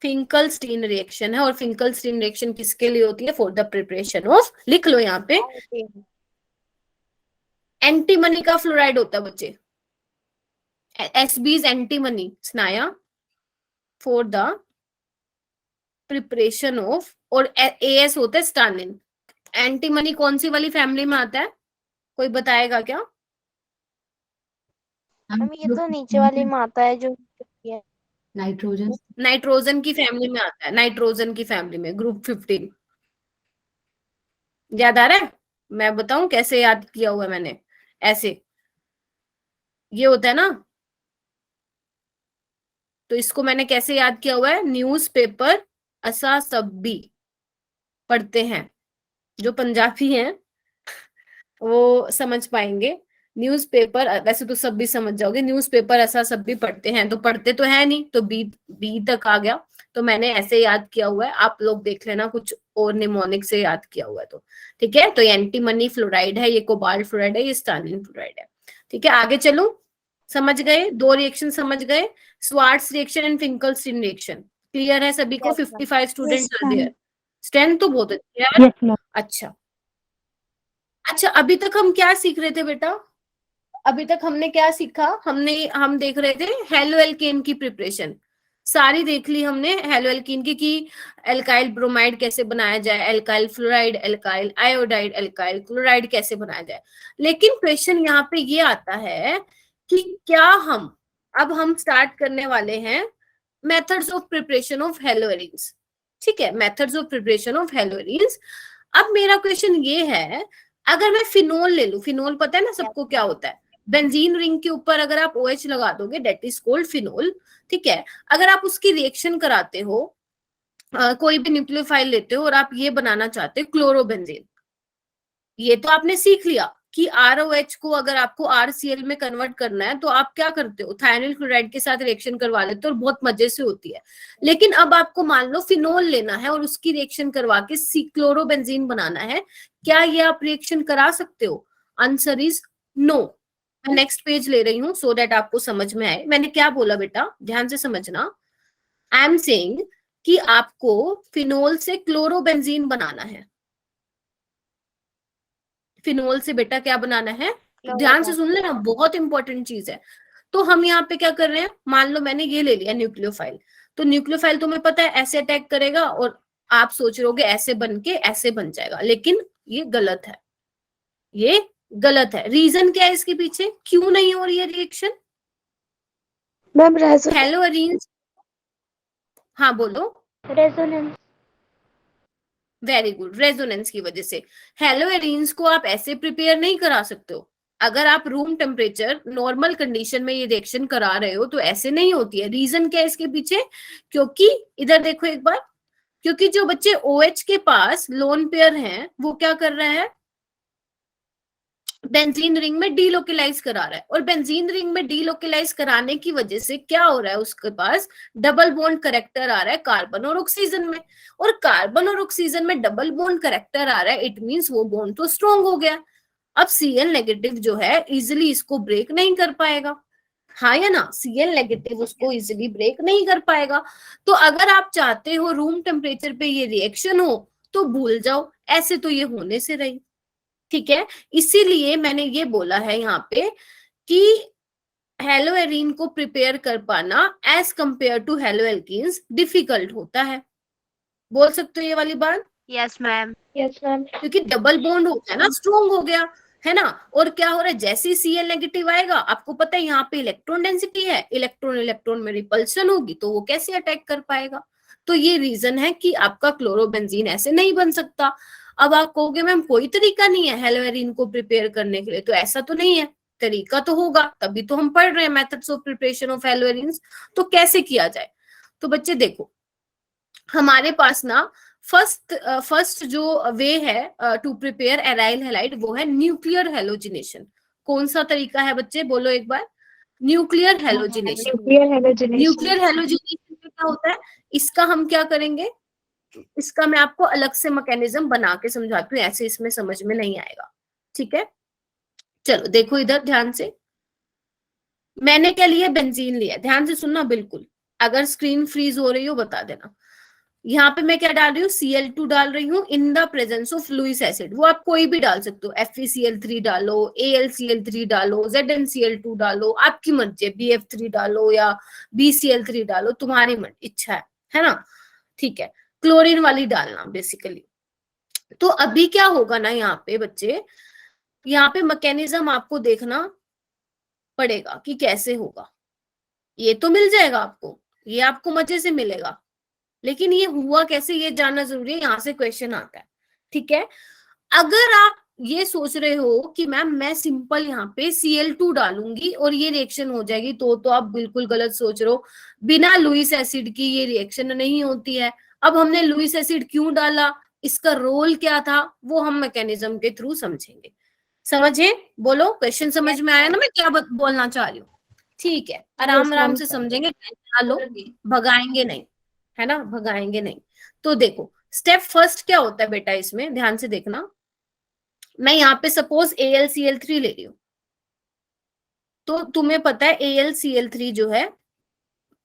फिंकलस्टीन रिएक्शन है। और फिंकलस्टीन रिएक्शन किसके लिए होती है, फॉर द प्रिपरेशन ऑफ, लिख लो यहाँ पे, एंटीमनी का फ्लोराइड होता है बच्चे, SB एंटीमनी स्नाया फॉर द प्रिपरेशन ऑफ, और AS होता है स्टानिन। एंटीमनी कौन सी वाली फैमिली में आता है, कोई बताएगा क्या? मैम ये तो नीचे वाली में आता है जो नाइट्रोजन। नाइट्रोजन की फैमिली में आता है, नाइट्रोजन की फैमिली में, ग्रुप 15। याद आ रहा है, मैं बताऊं कैसे याद किया हुआ है मैंने, ऐसे ये होता है ना, तो इसको मैंने कैसे याद किया हुआ है, न्यूज़पेपर असा सब भी पढ़ते हैं, जो पंजाबी हैं वो समझ पाएंगे। न्यूज़पेपर, वैसे तो सब भी समझ जाओगे, न्यूज़पेपर ऐसा सब भी पढ़ते हैं, तो पढ़ते तो है नहीं, तो बी तक आ गया, तो मैंने ऐसे याद किया हुआ है, आप लोग देख लेना कुछ और निमोनिक से याद किया हुआ है तो, ठीक है। तो ये एंटीमनी फ्लोराइड है, ये कोबाल्ट फ्लोराइड है, ये स्टानिन फ्लोराइड है, ठीक है। आगे चलो, समझ गए, दो रिएक्शन समझ गए, Swarts reaction and Finkelstein reaction, clear है सभी को? 55 स्टूडेंट आर देयर, स्ट्रेंथ तो बहुत अच्छी है यार। अच्छा अच्छा, अभी तक हम क्या सीख रहे थे बेटा, अभी तक हमने क्या सीखा, हम देख रहे थे हेलो एल्केन की प्रिपरेशन, सारी देख ली हमने हेलो एल्केन की, कि एल्काइल ब्रोमाइड कैसे बनाया जाए, alkyl fluoride, alkyl iodide, alkyl chloride कैसे बनाया जाए। लेकिन क्वेश्चन यहाँ पे ये आता है कि क्या अब हम स्टार्ट करने वाले हैं मेथड्स ऑफ प्रिपरेशन ऑफ हेलोएरिन्स, ठीक है, मेथड्स ऑफ प्रिपरेशन ऑफ हेलोएरिन्स। अब मेरा क्वेश्चन ये है, अगर मैं फिनोल ले लूं, फिनोल पता है ना सबको क्या होता है, बेंजीन रिंग के ऊपर अगर आप OH लगा दोगे, डेट इज कॉल्ड फिनोल, ठीक है। अगर आप उसकी रिएक्शन कराते हो, कोई भी न्यूक्लियोफाइल लेते हो और आप ये बनाना चाहते हो क्लोरोबेंजीन, ये तो आपने सीख लिया कि ROH को अगर आपको RCl में कन्वर्ट करना है तो आप क्या करते हो, थायनिल क्लोराइड के साथ रिएक्शन करवा लेते हो और बहुत मजे से होती है। लेकिन अब आपको मान लो फिनोल लेना है और उसकी रिएक्शन करवा के क्लोरोबेंजीन बनाना है, क्या ये आप रिएक्शन करा सकते हो? Answer is no. मैं नेक्स्ट पेज ले रही हूँ सो दैट आपको समझ में आए। मैंने क्या बोला बेटा, ध्यान से समझना, आई एम सेइंग कि आपको फिनोल से क्लोरोबेंजीन बनाना है, फिनोल से बेटा क्या बनाना है, तो ध्यान से सुन लेना, बहुत इंपॉर्टेंट चीज है। तो हम यहाँ पे क्या कर रहे हैं, मान लो मैंने ये ले लिया न्यूक्लियोफाइल, तो न्यूक्लियोफाइल तुम्हें पता है ऐसे अटैक करेगा और आप सोच रहोगे ऐसे बन के ऐसे बन जाएगा, लेकिन ये गलत है, ये गलत है। रीजन क्या है इसके पीछे, क्यों नहीं हो रही है रिएक्शन? मैम हेलोएरिन्स, हाँ बोलो, रेजोनेंस। वेरी गुड, रेजोनेंस की वजह से। हेलोएरिन्स को आप ऐसे प्रिपेयर नहीं करा सकते हो, अगर आप रूम टेम्परेचर नॉर्मल कंडीशन में ये रिएक्शन करा रहे हो तो ऐसे नहीं होती है। रीजन क्या है इसके पीछे, क्योंकि इधर देखो एक बार, क्योंकि जो बच्चे OH के पास लोन पेयर हैं वो क्या कर रहे हैं, बेंजीन रिंग में डीलोकेलाइज करा रहा है, और बेंजीन रिंग में डीलोकेलाइज कराने की वजह से क्या हो रहा है, उसके पास डबल बॉन्ड करेक्टर आ रहा है कार्बन और ऑक्सीजन में, और कार्बन और ऑक्सीजन में डबल बॉन्ड करेक्टर आ रहा है, इट मींस वो बॉन्ड तो स्ट्रॉन्ग हो गया। अब Cl नेगेटिव जो है इजिली इसको ब्रेक नहीं कर पाएगा, हाँ या ना, Cl नेगेटिव उसको इजिली ब्रेक नहीं कर पाएगा। तो अगर आप चाहते हो रूम टेम्परेचर पे ये रिएक्शन हो तो भूल जाओ, ऐसे तो ये होने से रही, ठीक है। इसीलिए मैंने ये बोला है यहाँ पे कि हेलोएरीन को प्रिपेयर कर पाना एज कंपेयर टू हेलोएल्कीन्स डिफिकल्ट होता है। बोल सकते हो ये वाली बात? Yes ma'am. Yes ma'am. क्योंकि डबल बॉन्ड हो गया ना, स्ट्रॉन्ग हो गया है ना। और क्या हो रहा है, जैसे ही Cl नेगेटिव आएगा, आपको पता है यहाँ पे इलेक्ट्रॉन डेंसिटी है, इलेक्ट्रॉन इलेक्ट्रॉन में रिपल्शन होगी, तो वो कैसे अटैक कर पाएगा। तो ये रीजन है कि आपका क्लोरोबेंजीन ऐसे नहीं बन सकता। अब आप कहोगे मैम कोई तरीका नहीं है हेलोएरीन को प्रिपेयर करने के लिए, तो ऐसा तो नहीं है, तरीका तो होगा, तभी तो हम पढ़ रहे हैं methods of preparation of haloarenes. तो कैसे किया जाए, तो बच्चे देखो हमारे पास ना फर्स्ट जो वे है टू प्रिपेयर एराइल हैलाइड, वो है न्यूक्लियर हेलोजिनेशन। कौन सा तरीका है बच्चे, बोलो एक बार? Nuclear halogenation. Nuclear halogenation. Nuclear halogenation में क्या होता है, इसका हम क्या करेंगे, इसका मैं आपको अलग से मैकेनिज्म बना के समझाती हूँ, ऐसे इसमें समझ में नहीं आएगा, ठीक है। चलो देखो इधर ध्यान से, मैंने क्या लिया, बेंजीन लिया, ध्यान से सुनना बिल्कुल, अगर स्क्रीन फ्रीज हो रही हो बता देना। यहाँ पे मैं क्या डाल रही हूँ, Cl2 डाल रही हूँ in the presence of Lewis acid, वो आप कोई भी डाल सकते हो, FeCl3 डालो, AlCl3 डालो, ZnCl2 डालो, आपकी मर्जी है, BF3 डालो या BCl3 डालो, तुम्हारी इच्छा है ना, ठीक है। क्लोरीन वाली डालना बेसिकली। तो अभी क्या होगा ना यहाँ पे बच्चे, यहाँ पे मैकेनिज्म आपको देखना पड़ेगा कि कैसे होगा। ये तो मिल जाएगा आपको, ये आपको मजे से मिलेगा, लेकिन ये हुआ कैसे ये जानना जरूरी है, यहाँ से क्वेश्चन आता है, ठीक है। अगर आप ये सोच रहे हो कि मैम मैं सिंपल यहाँ पे Cl2 डालूंगी और ये रिएक्शन हो जाएगी, तो आप बिल्कुल गलत सोच रहे हो। बिना लुइस एसिड की ये रिएक्शन नहीं होती है। अब हमने लुइस एसिड क्यों डाला, इसका रोल क्या था, वो हम मैकेनिज्म के थ्रू समझेंगे। समझे, बोलो क्वेश्चन समझ में आया ना मैं क्या बोलना चाह रही हूँ? ठीक है, आराम आराम से समझेंगे, लो भगाएंगे नहीं, है ना, भगाएंगे नहीं। तो देखो स्टेप फर्स्ट क्या होता है बेटा, इसमें ध्यान से देखना। मैं यहाँ पे सपोज AlCl3 ले रही हूँ, तो तुम्हें पता है AlCl3 जो है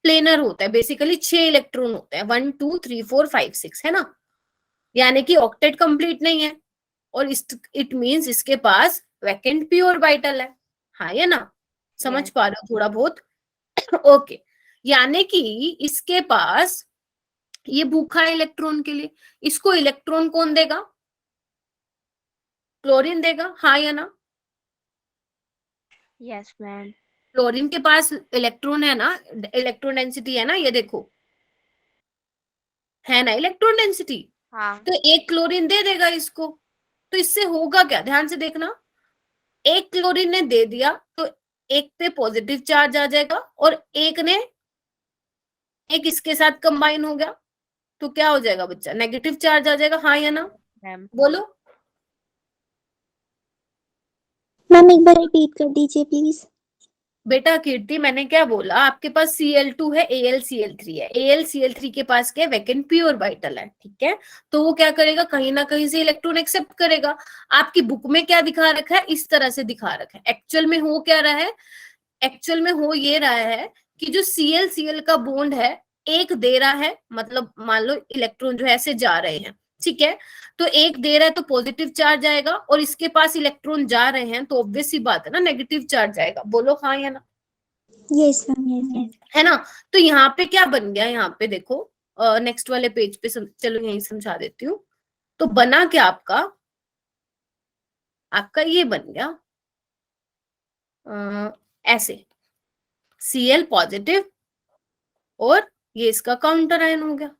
प्लेनर होता है, बेसिकली 6 इलेक्ट्रॉन होते हैं, 1 2 3 4 5 6, है ना, यानी कि ऑक्टेट कंप्लीट नहीं है, और इट मींस इसके पास वैकेंट पी ऑर्बिटल है, हाँ या ना, समझ पा रहे हो थोड़ा बहुत? ओके, यानी कि इसके पास ये भूखा है इलेक्ट्रॉन के लिए, इसको इलेक्ट्रॉन कौन देगा, क्लोरीन देगा, हाँ या ना। Yes ma'am. क्लोरीन के पास इलेक्ट्रॉन है ना, इलेक्ट्रॉन डेंसिटी है ना, ये देखो है ना इलेक्ट्रॉन डेंसिटी, हाँ। तो एक क्लोरीन दे देगा इसको। तो इससे होगा क्या, ध्यान से देखना, एक क्लोरीन ने दे दिया तो एक पे पॉजिटिव चार्ज आ जाएगा, और एक इसके साथ कंबाइन हो गया, तो क्या हो जाएगा बच्चा, नेगेटिव चार्ज आ जाएगा, हाँ या ना, बोलो। मैम एक बार रिपीट कर दीजिए प्लीज। बेटा कीर्ति मैंने क्या बोला, आपके पास Cl2 है, AlCl3 है, AlCl3 के पास क्या है, वैकेंट पी ऑर्बिटल है, ठीक है। तो वो क्या करेगा, कहीं ना कहीं से इलेक्ट्रॉन एक्सेप्ट करेगा। आपकी बुक में क्या दिखा रखा है, इस तरह से दिखा रखा है, एक्चुअल में हो क्या रहा है, एक्चुअल में हो ये रहा है कि जो Cl का बॉन्ड है एक दे रहा है, मतलब मान लो इलेक्ट्रॉन जो है ऐसे जा रहे हैं, ठीक है, तो एक दे रहा है तो पॉजिटिव चार्ज आएगा, और इसके पास इलेक्ट्रॉन जा रहे हैं तो ऑब्वियस सी बात है ना, नेगेटिव चार्ज आएगा, बोलो हाँ या ना। Yes ma'am, yes. है ना, तो यहाँ पे क्या बन गया, यहाँ पे देखो नेक्स्ट वाले पेज पे चलो यही समझा देती हूँ। तो बना क्या आपका, आपका ये बन गया ऐसे Cl पॉजिटिव, और ये इसका काउंटर आयन हो गया,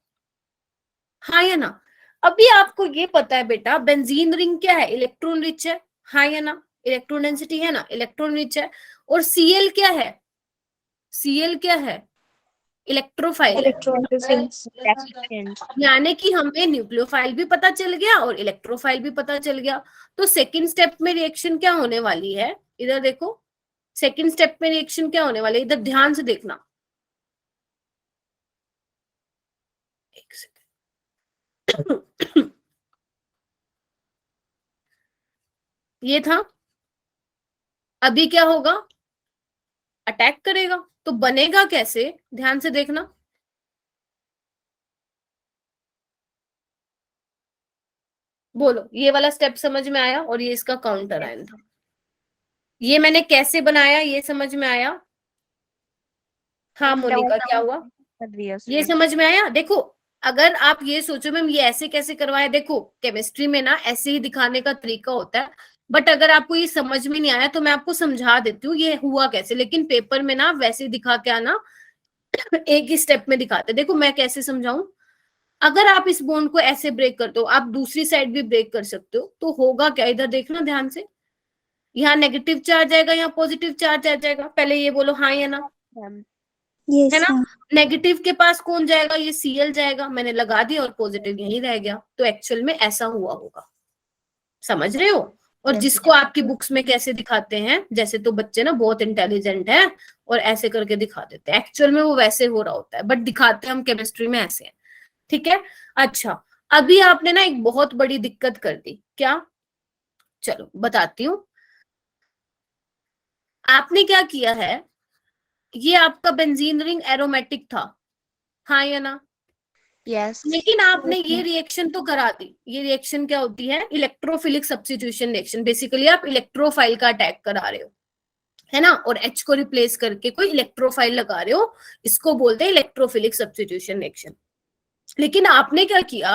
हाँ या ना। अभी आपको ये पता है बेटा बेंजीन रिंग क्या है, इलेक्ट्रॉन रिच है, हाँ या ना, इलेक्ट्रॉन डेंसिटी है ना, इलेक्ट्रॉन रिच है। और Cl क्या है, Cl क्या है, इलेक्ट्रोफाइल है, यानी कि हमें न्यूक्लियोफाइल भी पता चल गया और इलेक्ट्रोफाइल भी पता चल गया। तो सेकंड स्टेप में रिएक्शन क्या होने वाली है, इधर देखो, सेकंड स्टेप में रिएक्शन क्या होने वाली है, इधर ध्यान से देखना। एक सेकंड ये था, अभी क्या होगा, अटैक करेगा। तो बनेगा कैसे, ध्यान से देखना। बोलो, ये वाला स्टेप समझ में आया और ये इसका काउंटर आयन था। ये मैंने कैसे बनाया ये समझ में आया? हाँ मोनिका, क्या हुआ? ये समझ में आया? देखो, अगर आप ये सोचो मैम ये ऐसे कैसे करवाया, देखो केमिस्ट्री में ना ऐसे ही दिखाने का तरीका होता है, बट अगर आपको ये समझ में नहीं आया तो मैं आपको समझा देती हूँ ये हुआ कैसे। लेकिन पेपर में ना वैसे दिखा के आना, एक ही स्टेप में दिखाते। देखो मैं कैसे समझाऊं, अगर आप इस बॉन्ड को ऐसे ब्रेक कर दो, आप दूसरी साइड भी ब्रेक कर सकते हो, तो होगा क्या, इधर देखना ध्यान से, यहाँ नेगेटिव चार्ज आएगा, यहाँ पॉजिटिव चार्ज आ जाएगा। पहले ये बोलो हाँ या ना, यस है ना? मैम। नेगेटिव के पास कौन जाएगा, ये Cl जाएगा, मैंने लगा दिया, और पॉजिटिव यहीं रह गया। तो एक्चुअल में ऐसा हुआ होगा, समझ रहे हो? और जिसको आपकी बुक्स में कैसे दिखाते हैं, जैसे तो बच्चे ना बहुत इंटेलिजेंट हैं और ऐसे करके दिखा देते हैं, एक्चुअल में वो वैसे हो रहा होता है, बट दिखाते हम केमिस्ट्री में ऐसे हैं। ठीक है, अच्छा अभी आपने ना एक बहुत बड़ी दिक्कत कर दी, क्या? चलो बताती हूँ। आपने क्या किया है, ये आपका बेंजीन रिंग एरोमेटिक था, हाँ या ना? यस। लेकिन आपने ये रिएक्शन तो करा दी। ये रिएक्शन क्या होती है, इलेक्ट्रोफिलिक सब्स्टिट्यूशन रिएक्शन। बेसिकली आप इलेक्ट्रोफाइल का अटैक करा रहे हो, है ना, और H को रिप्लेस करके कोई इलेक्ट्रोफाइल लगा रहे हो, इसको बोलते हैं इलेक्ट्रोफिलिक सब्स्टिट्यूशन रिएक्शन। लेकिन आपने क्या किया,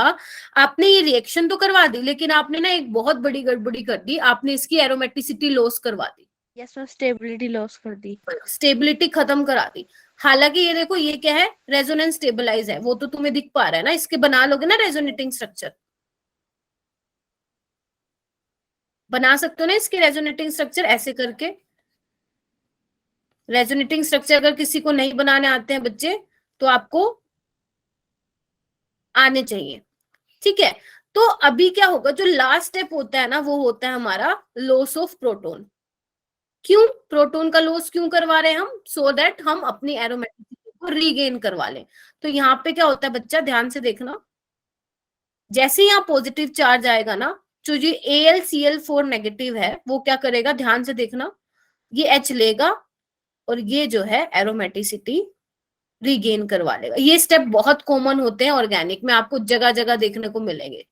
आपने ये रिएक्शन तो करवा दी, लेकिन आपने ना एक बहुत बड़ी गड़बड़ी कर दी, आपने इसकी एरोमेटिसिटी लॉस करवा दी। यस मैम, स्टेबिलिटी लॉस कर दी, स्टेबिलिटी खत्म करा दी। हालांकि ये देखो ये क्या है, रेजोनेंस स्टेबलाइज है, वो तो तुम्हें दिख पा रहा है ना, इसके बना लोगे ना रेजोनेटिंग स्ट्रक्चर, बना सकते हो ना इसके रेजोनेटिंग स्ट्रक्चर ऐसे करके। रेजोनेटिंग स्ट्रक्चर अगर किसी को नहीं बनाने आते हैं बच्चे, तो आपको आने चाहिए। ठीक है, तो अभी क्या होगा, जो लास्ट स्टेप होता है ना, वो होता है हमारा लॉस ऑफ प्रोटॉन। क्यों प्रोटॉन का लॉस क्यों करवा रहे हैं हम, सो दैट हम अपनी एरोमेटिसिटी को रीगेन करवा लें। तो यहाँ पे क्या होता है बच्चा, ध्यान से देखना, जैसे यहाँ पॉजिटिव चार्ज आएगा ना, जो ये AlCl4 नेगेटिव है वो क्या करेगा, ध्यान से देखना, ये H लेगा और ये जो है एरोमेटिसिटी रीगेन करवा लेगा। ये स्टेप बहुत कॉमन होते हैं ऑर्गेनिक में, आपको जगह जगह देखने को मिलेंगे।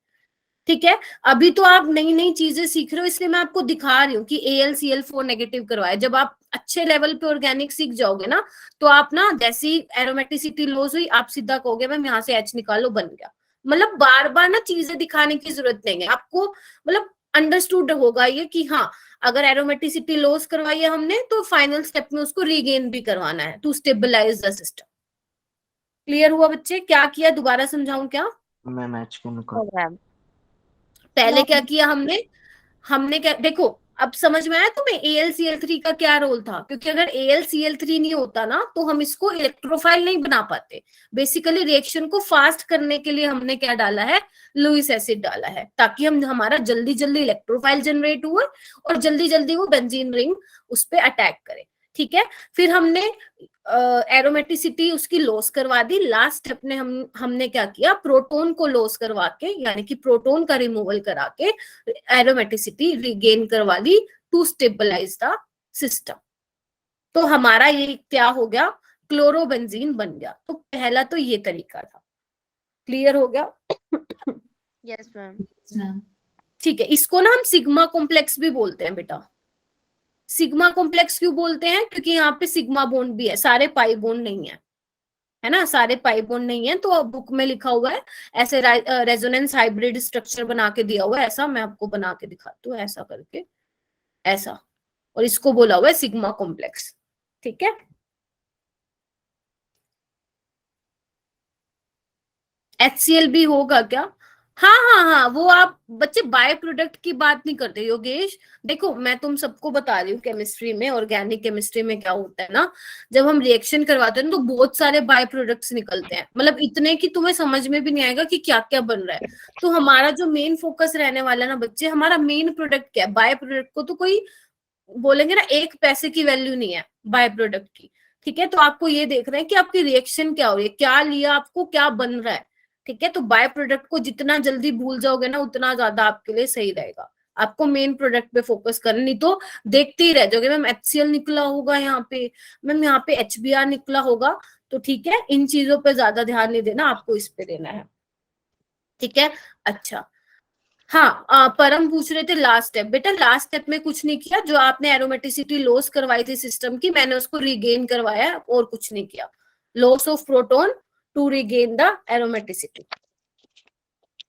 ठीक है, अभी तो आप नई नई चीजें सीख रहे हो, इसलिए मैं आपको दिखा रही हूँ कि AlCl4 नेगेटिव करवाए। जब आप अच्छे लेवल पे ऑर्गेनिक सीख जाओगे ना, तो आप ना जैसी एरोमेटिसिटी लॉस हुई, आप सीधा कहोगे मैम यहाँ से H निकालो, बन गया। मतलब बार बार ना चीजें दिखाने की जरूरत नहीं है आपको, मतलब अंडरस्टूड होगा ये कि हाँ, अगर एरोमेटिसिटी लॉस करवाई है हमने, तो फाइनल स्टेप में उसको रीगेन भी करवाना है to stabilise the system. Clear हुआ बच्चे? क्या किया, दोबारा समझाऊं क्या? मैं मैच को निकाल। पहले क्या किया हमने, हमने क्या, देखो अब समझ में आया तुम्हें AlCl3 का क्या रोल था? क्योंकि अगर AlCl3 नहीं होता ना, तो हम इसको इलेक्ट्रोफाइल नहीं बना पाते। बेसिकली रिएक्शन को फास्ट करने के लिए हमने क्या डाला है, लुइस एसिड डाला है, ताकि हम हमारा जल्दी जल्दी इलेक्ट्रोफाइल जनरेट हुए और जल्दी जल्दी वो बेंजीन रिंग उस पर अटैक करे। ठीक है, फिर हमने एरोमेटिसिटी उसकी लॉस करवा दी। लास्ट स्टेप ने हमने क्या किया, प्रोटॉन को लॉस करवा के, यानी कि प्रोटॉन का रिमूवल करा के एरोमेटिसिटी रिगेन करवा ली टू स्टेबलाइज द सिस्टम। तो हमारा ये क्या हो गया, क्लोरोबेंजीन बन गया। तो पहला तो ये तरीका था। क्लियर हो गया? Yes ma'am. मैम ठीक है, इसको ना हम सिग्मा कॉम्प्लेक्स भी बोलते हैं बेटा। सिग्मा कॉम्प्लेक्स क्यों बोलते हैं, क्योंकि यहाँ पे सिग्मा बॉन्ड भी है, सारे पाई बॉन्ड नहीं है ना, सारे पाई बॉन्ड नहीं है। तो बुक में लिखा हुआ है ऐसे, रेजोनेंस हाइब्रिड स्ट्रक्चर बना के दिया हुआ है, ऐसा मैं आपको बना के दिखाती हूँ, ऐसा करके ऐसा, और इसको बोला हुआ है सिग्मा कॉम्प्लेक्स। ठीक है, HCl भी होगा क्या? हाँ हाँ हाँ, वो आप बच्चे बाय प्रोडक्ट की बात नहीं करते योगेश। देखो मैं तुम सबको बता रही हूँ केमिस्ट्री में, ऑर्गेनिक केमिस्ट्री में क्या होता है ना, जब हम रिएक्शन करवाते हैं ना तो बहुत सारे बाय प्रोडक्ट्स निकलते हैं, मतलब इतने कि तुम्हें समझ में भी नहीं आएगा कि क्या क्या बन रहा है। तो हमारा जो मेन फोकस रहने वाला है ना बच्चे, हमारा मेन प्रोडक्ट क्या है, बाय प्रोडक्ट को तो कोई बोलेंगे ना एक पैसे की वैल्यू नहीं है बाय प्रोडक्ट की। ठीक है, तो आपको ये देख रहे हैं कि आपकी रिएक्शन क्या हो रही है, क्या लिया आपको, क्या बन रहा है। ठीक है, तो बाय प्रोडक्ट को जितना जल्दी भूल जाओगे ना उतना ज्यादा आपके लिए सही रहेगा। आपको मेन प्रोडक्ट पे फोकस करना, नहीं तो देखते ही रह जाओगे मैम HCl निकला होगा यहाँ पे, मैम यहाँ पे HBr निकला होगा। तो ठीक है, इन चीजों पे ज्यादा ध्यान नहीं देना, आपको इस पे देना है। ठीक है, अच्छा हाँ, परम पूछ रहे थे लास्ट स्टेप। बेटा लास्ट स्टेप में कुछ नहीं किया, जो आपने एरोमेटिसिटी लॉस करवाई थी सिस्टम की, मैंने उसको रिगेन करवाया है, और कुछ नहीं किया। Loss of proton to regain the aromaticity.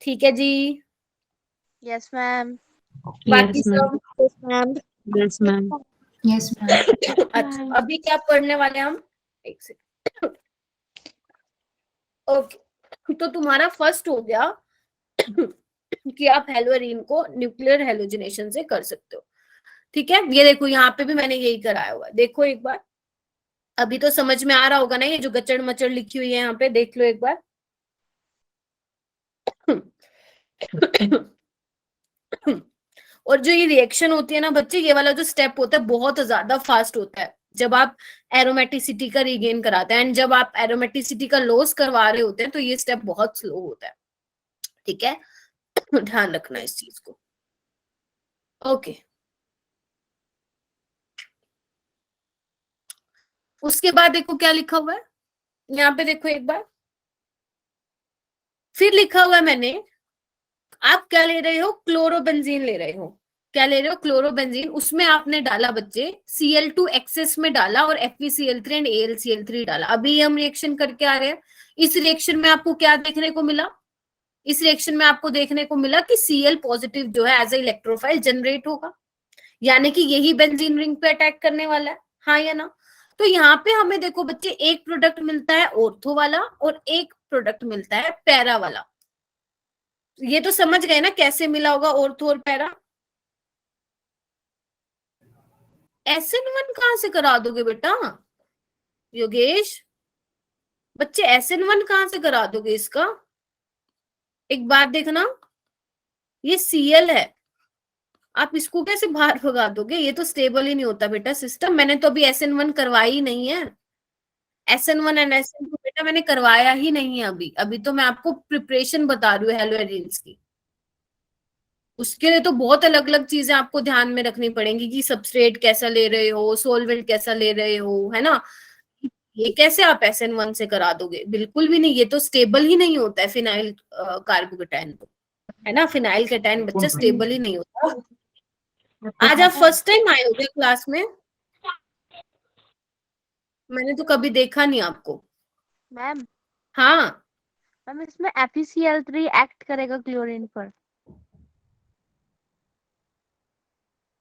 ठीक है जी, यस मैम। बाकी Yes, ma'am. सब yes ma'am. Yes, ma'am. Yes, ma'am. अच्छा, अभी क्या पढ़ने वाले हैं हम, एक सेकंड। ओके, तो तुम्हारा फर्स्ट हो गया कि आप हेलोरीन को न्यूक्लियर हेलोजिनेशन से कर सकते हो। ठीक है, ये देखो यहाँ पे भी मैंने यही कराया हुआ है, देखो एक बार। अभी तो समझ में आ रहा होगा ना, ये जो गचड़ मचड़ लिखी हुई है यहाँ पे, देख लो एक बार। और जो ये रिएक्शन होती है ना बच्चे, ये वाला जो स्टेप होता है बहुत ज्यादा फास्ट होता है जब आप एरोमेटिसिटी का रिगेन कराते हैं, एंड जब आप एरोमेटिसिटी का लॉस करवा रहे होते हैं तो ये स्टेप बहुत स्लो होता है। ठीक है, ध्यान रखना इस चीज को। ओके, उसके बाद देखो क्या लिखा हुआ है यहाँ पे, देखो एक बार फिर लिखा हुआ है मैंने। आप क्या ले रहे हो, क्लोरोबेंजीन ले रहे हो। क्या ले रहे हो, क्लोरोबेंजीन। उसमें आपने डाला बच्चे Cl2 एक्सेस में डाला, और FeCl3 एंड AlCl3 डाला। अभी हम रिएक्शन करके आ रहे हैं। इस रिएक्शन में आपको क्या देखने को मिला, इस रिएक्शन में आपको देखने को मिला कि Cl पॉजिटिव जो है एज ए इलेक्ट्रोफाइल जनरेट होगा, यानी कि यही बेंजीन रिंग पे अटैक करने वाला है, हाँ या ना। तो यहाँ पे हमें देखो बच्चे एक प्रोडक्ट मिलता है ऑर्थो वाला, और एक प्रोडक्ट मिलता है पैरा वाला। ये तो समझ गए ना कैसे मिला होगा ऑर्थो और पैरा। SN1 कहाँ से करा दोगे बेटा योगेश, बच्चे SN1 कहाँ से करा दोगे इसका। एक बात देखना, ये Cl है, आप इसको कैसे बाहर भगा दोगे, ये तो स्टेबल ही नहीं होता बेटा सिस्टम। मैंने तो अभी SN1 करवाई ही नहीं है, SN1 एंड SN2 बेटा मैंने करवाया ही नहीं है अभी। अभी तो मैं आपको प्रिपरेशन बता रही हूँ हेलोएरिन्स की। उसके लिए तो बहुत अलग अलग चीजें आपको ध्यान में रखनी पड़ेंगी, कि सबस्ट्रेट कैसा ले रहे हो, सोलवेंट कैसा ले रहे हो, है ना। ये कैसे आप SN1 से करा दोगे, बिल्कुल भी नहीं, ये तो स्टेबल ही नहीं होता है फिनाइल कार्बोकेटाइन तो, है ना। फिनाइल कैटाइन बच्चा स्टेबल ही नहीं होता। आज आप फर्स्ट टाइम आए हो क्या क्लास में, मैंने तो कभी देखा नहीं आपको। मैम हाँ, मैम इसमें FeCl3 एक्ट करेगा क्लोरीन पर।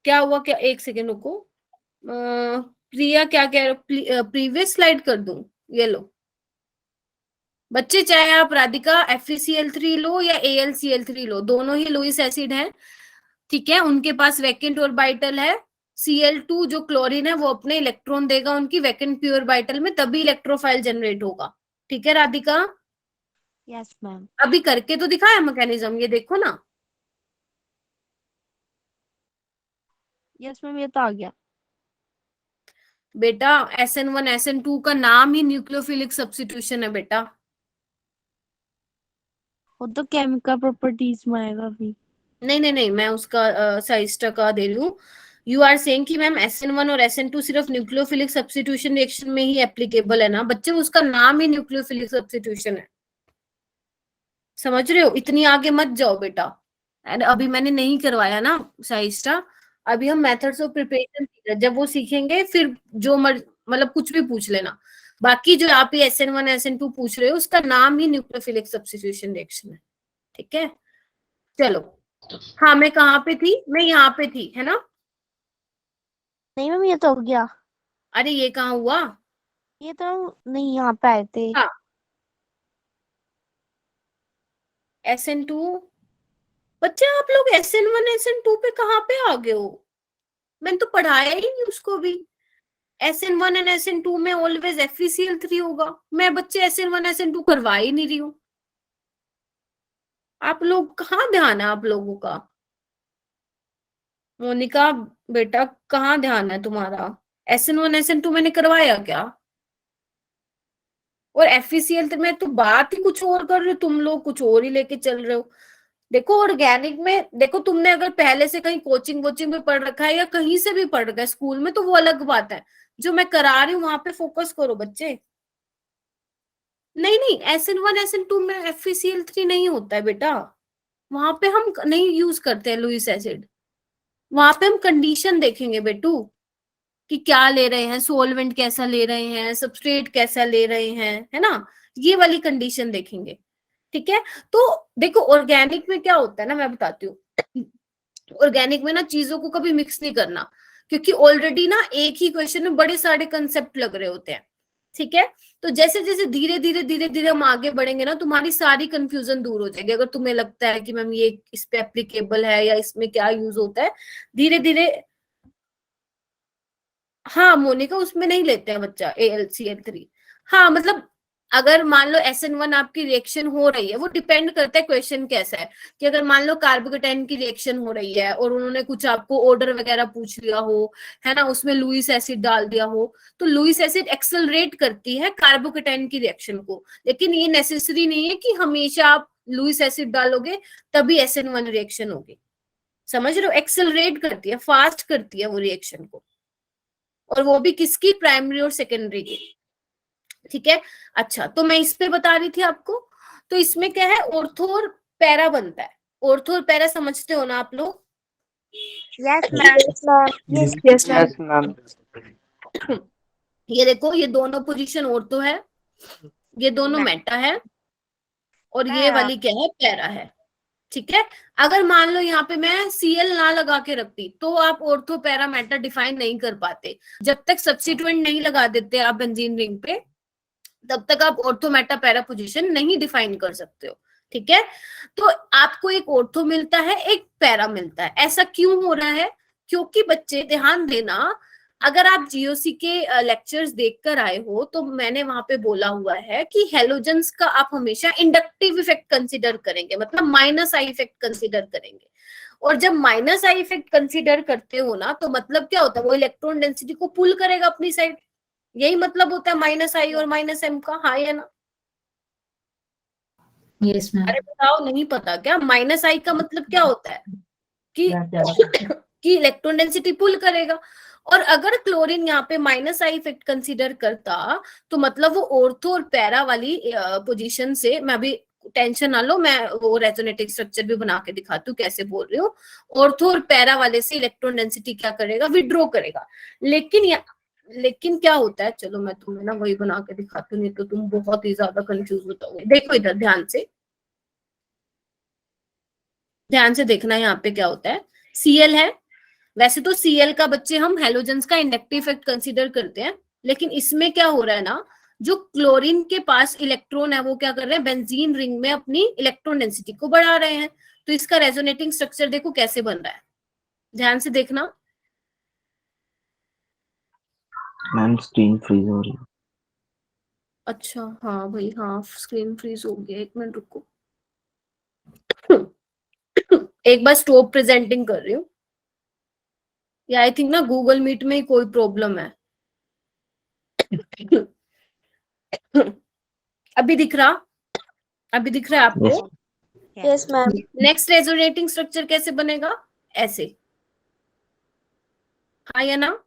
क्या हुआ, क्या, एक सेकेंड रुको। प्रिया क्या कह रहे हो, प्रीवियस स्लाइड कर दूं, ये लो बच्चे, चाहे आप राधिका FeCl3 लो या AlCl3 लो, दोनों ही लुईस एसिड है। ठीक है, उनके पास वैकेंट ऑर्बिटल है। Cl2 जो क्लोरीन है वो अपने इलेक्ट्रॉन देगा उनकी वैकेंट पी ऑर्बिटल में, तभी इलेक्ट्रोफाइल जनरेट होगा। ठीक है राधिका, यस मैम। अभी करके तो दिखाया मैकेनिज्म, ये देखो ना। यस मैम, ये तो आ गया। बेटा SN1 SN2 का नाम ही न्यूक्लियोफिलिक सब्स्टिट्यूशन है बेटा। वो तो केमिकल प्रॉपर्टीज में आएगा अभी। नहीं नहीं नहीं, मैं उसका साइस्टा का दे रही हूँ। यू आर सेइंग कि मैम SN1 और SN2 सिर्फ न्यूक्लियोफिलिक सब्स्टिट्यूशन रिएक्शन में ही एप्लीकेबल है ना बच्चे, उसका नाम ही न्यूक्लियोफिलिक सब्स्टिट्यूशन है। समझ रहे हो, इतनी आगे मत जाओ बेटा। एंड अभी मैंने नहीं करवाया ना साइस्टा, अभी हम मेथड्स ऑफ प्रिपरेशन सीख रहे हैं। जब वो सीखेंगे फिर जो मतलब कुछ भी पूछ लेना। बाकी जो आप ही SN1 SN2 पूछ रहे हो उसका नाम ही न्यूक्लियोफिलिक सब्स्टिट्यूशन रिएक्शन है। ठीक है, चलो। हाँ, मैं कहाँ पे थी, मैं यहाँ पे थी, है ना। नहीं मैम, ये तो हो गया। अरे ये कहाँ हुआ, ये तो नहीं, यहाँ पे आए थे। हाँ SN2 बच्चे आप लोग SN1 SN2 पे कहाँ पे आ गए हो? मैंने तो पढ़ाया ही नहीं उसको भी। SN1 एंड SN2 में ऑलवेज FeCl3 होगा। मैं बच्चे SN1 SN2 करवा ही नहीं रही हूँ। आप लोग कहाँ ध्यान है आप लोगों का? मोनिका बेटा कहाँ ध्यान है तुम्हारा? SN1 SN2 मैंने करवाया क्या? और FeCl3 में तो बात ही कुछ और कर रहे हो, तुम लोग कुछ और ही लेके चल रहे हो। देखो ऑर्गेनिक में देखो, तुमने अगर पहले से कहीं कोचिंग वोचिंग में पढ़ रखा है या कहीं से भी पढ़ रखा है स्कूल में, तो वो अलग बात है। जो मैं करा रही हूँ वहां पे फोकस करो बच्चे। नहीं नहीं, SN1 SN2 में FeCl3 नहीं होता है बेटा। वहां पे हम नहीं यूज करते हैं लुइस एसिड। वहां पे हम कंडीशन देखेंगे बेटू, कि क्या ले रहे हैं, सोलवेंट कैसा ले रहे हैं, सबस्ट्रेट कैसा ले रहे हैं, है ना। ये वाली कंडीशन देखेंगे, ठीक है। तो देखो ऑर्गेनिक में क्या होता है ना, मैं बताती हूँ। ऑर्गेनिक में ना चीजों को कभी मिक्स नहीं करना, क्योंकि ऑलरेडी ना एक ही क्वेश्चन में बड़े सारे कंसेप्ट लग रहे होते हैं, ठीक है। तो जैसे जैसे धीरे धीरे धीरे धीरे हम आगे बढ़ेंगे ना, तुम्हारी सारी कंफ्यूजन दूर हो जाएगी। अगर तुम्हें लगता है कि मैम ये इस पे एप्लीकेबल है या इसमें क्या यूज होता है, धीरे धीरे। हाँ मोनिका, उसमें नहीं लेते हैं बच्चा AlCl3। हाँ मतलब अगर मान लो SN1 आपकी रिएक्शन हो रही है, वो डिपेंड करता है क्वेश्चन कैसा है। कि अगर मान लो कार्बोकेटाइन की रिएक्शन हो रही है और उन्होंने कुछ आपको ऑर्डर वगैरह पूछ लिया हो, है ना, उसमें लुइस एसिड डाल दिया हो, तो लुइस एसिड एक्सेलरेट करती है कार्बोकेटाइन की रिएक्शन को। लेकिन ये नेसेसरी नहीं है कि हमेशा आप लुइस एसिड डालोगे तभी SN1 रिएक्शन होगी। समझ रहे हो, एक्सेलरेट करती है, फास्ट करती है वो रिएक्शन को। और वो भी किसकी, प्राइमरी और सेकेंडरी की, ठीक है। अच्छा, तो मैं इस पे बता रही थी आपको। तो इसमें क्या है, ऑर्थो और पैरा बनता है। ऑर्थो और पैरा समझते हो ना आप लोग? Yes ma'am. Yes, ma'am. Yes ma'am. ये देखो, ये दोनों पोजीशन ऑर्थो है, ये दोनों मेटा है, और ये पैरा। वाली क्या है, पैरा है, ठीक है। अगर मान लो यहाँ पे मैं Cl ना लगा के रखती, तो आप ऑर्थो पैरा मेटा डिफाइन नहीं कर पाते। जब तक सब्स्टिट्यूएंट नहीं लगा देते आप बेंजीन रिंग पे, तब तक आप ऑर्थो मेटा पैरा पोजीशन नहीं डिफाइन कर सकते हो, ठीक है। तो आपको एक ऑर्थो मिलता है, एक पैरा मिलता है। ऐसा क्यों हो रहा है? क्योंकि बच्चे ध्यान देना, अगर आप जीओसी के लेक्चर्स देखकर आए हो, तो मैंने वहां पे बोला हुआ है कि हेलोजेंस का आप हमेशा इंडक्टिव इफेक्ट कंसीडर करेंगे, मतलब माइनस आई इफेक्ट कंसीडर करेंगे। और जब माइनस आई इफेक्ट कंसीडर करते हो ना, तो मतलब क्या होता है, वो इलेक्ट्रॉन डेंसिटी को पुल करेगा अपनी साइड। यही मतलब होता है माइनस आई और माइनस एम का, हाँ या ना? Yes, ma'am. अरे बताओ, नहीं पता क्या? माइनस आई का मतलब क्या होता है कि कि इलेक्ट्रॉन डेंसिटी पुल करेगा। और अगर क्लोरीन यहाँ पे माइनस आई इफेक्ट कंसीडर करता, तो मतलब वो ऑर्थो और पैरा वाली पोजीशन से, मैं अभी टेंशन ना लो, मैं वो रेजोनेटिव स्ट्रक्चर भी बना के दिखाती हूँ कैसे बोल रही हूँ। ऑर्थो और पैरा वाले से इलेक्ट्रॉन डेंसिटी क्या करेगा, विड्रॉ करेगा। लेकिन क्या होता है, चलो मैं तुम्हें ना वही बना के दिखाती हूँ, नहीं तो तुम बहुत ही ज्यादा कंफ्यूज होते। देखो इधर ध्यान से, ध्यान से देखना यहाँ पे क्या होता है। Cl है, वैसे तो Cl का बच्चे हम हेलोजेंस का इंडक्टिव इफेक्ट कंसीडर करते हैं, लेकिन इसमें क्या हो रहा है ना, जो क्लोरीन के पास इलेक्ट्रॉन है वो क्या कर रहे हैं, बेंजीन रिंग में अपनी इलेक्ट्रॉन डेंसिटी को बढ़ा रहे हैं। तो इसका रेजोनेटिंग स्ट्रक्चर देखो कैसे बन रहा है, ध्यान से देखना। मैम स्क्रीन फ्रीज हो रही है। अच्छा हाँ भाई, हाँ स्क्रीन फ्रीज हो गया, एक मिनट रुको। एक बार स्टॉप प्रेजेंटिंग कर रही हूँ, या आई थिंक ना गूगल मीट में ही कोई प्रॉब्लम है। अभी दिख रहा, अभी दिख रहा है आपको? Yes yes ma'am. Next resonating structure कैसे बनेगा, ऐसे, हाँ या ना?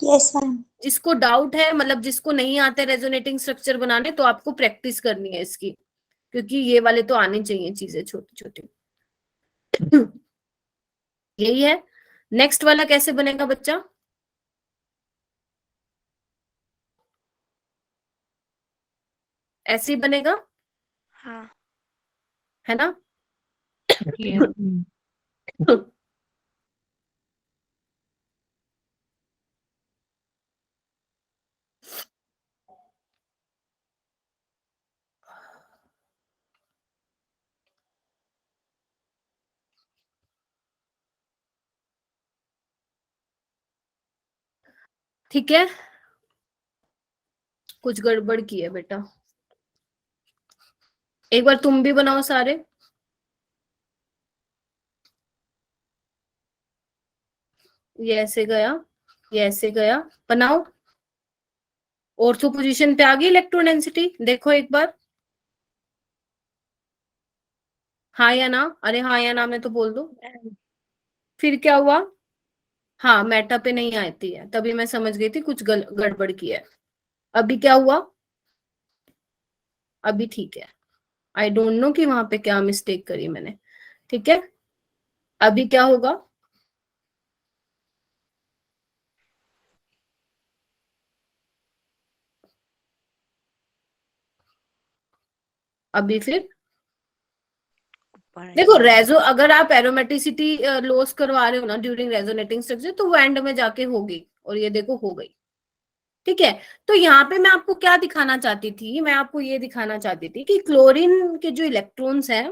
Yes, ma'am. जिसको डाउट है, मतलब जिसको नहीं आते रेजोनेटिंग स्ट्रक्चर बनाने, तो आपको प्रैक्टिस करनी है इसकी, क्योंकि ये वाले तो आनी चाहिए चीजें छोटी छोटी। यही है। नेक्स्ट वाला कैसे बनेगा बच्चा? ऐसे ही बनेगा, हाँ। है ना? Yes, ma'am. ठीक है, कुछ गड़बड़ की है बेटा। एक बार तुम भी बनाओ सारे। ये ऐसे गया, ये ऐसे गया, बनाओ। ऑर्थो पोजीशन पे आ गई इलेक्ट्रॉन डेंसिटी, देखो एक बार। हाँ या ना? अरे हाँ या ना में तो बोल दो। फिर क्या हुआ? हाँ, मेटा पे नहीं आती है, तभी मैं समझ गई थी कुछ गड़बड़ की है। अभी क्या हुआ? अभी ठीक है। आई डोंट नो कि वहां पे क्या मिस्टेक करी मैंने। ठीक है, अभी क्या होगा? अभी फिर देखो, रेजो अगर आप एरोमेटिसिटी लॉस करवा रहे हो ना ड्यूरिंग रेजोनेटिंग स्ट्रक्चर, तो वो एंड में जाके होगी, और ये देखो हो गई। ठीक है, तो यहाँ पे मैं आपको क्या दिखाना चाहती थी, मैं आपको ये दिखाना चाहती थी कि क्लोरीन के जो इलेक्ट्रॉन्स हैं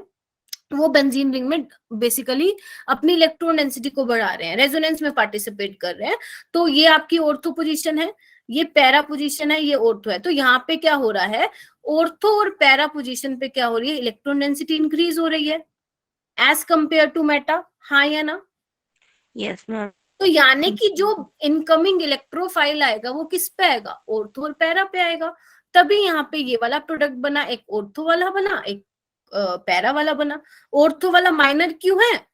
वो बेंजीन रिंग में बेसिकली अपनी इलेक्ट्रॉन डेंसिटी को बढ़ा रहे हैं, रेजोनेंस में पार्टिसिपेट कर रहे हैं। तो ये आपकी ऑर्थो पोजीशन है, ये पैरा पोजीशन है, ये ऑर्थो है। तो यहाँ पे क्या हो रहा है, ऑर्थो और पैरा पोजीशन पे क्या हो रही है, इलेक्ट्रॉन डेंसिटी इंक्रीज हो रही है एज कंपेयर टू मेटा। हाँ या ना? Yes ma'am. तो यानी कि जो इनकमिंग इलेक्ट्रोफाइल आएगा वो किस पे आएगा, ऑर्थो और पैरा पे आएगा। तभी यहाँ पे ये वाला प्रोडक्ट बना, एक ऑर्थो वाला बना, एक पैरा वाला बना। ऑर्थो वाला माइनर क्यों है?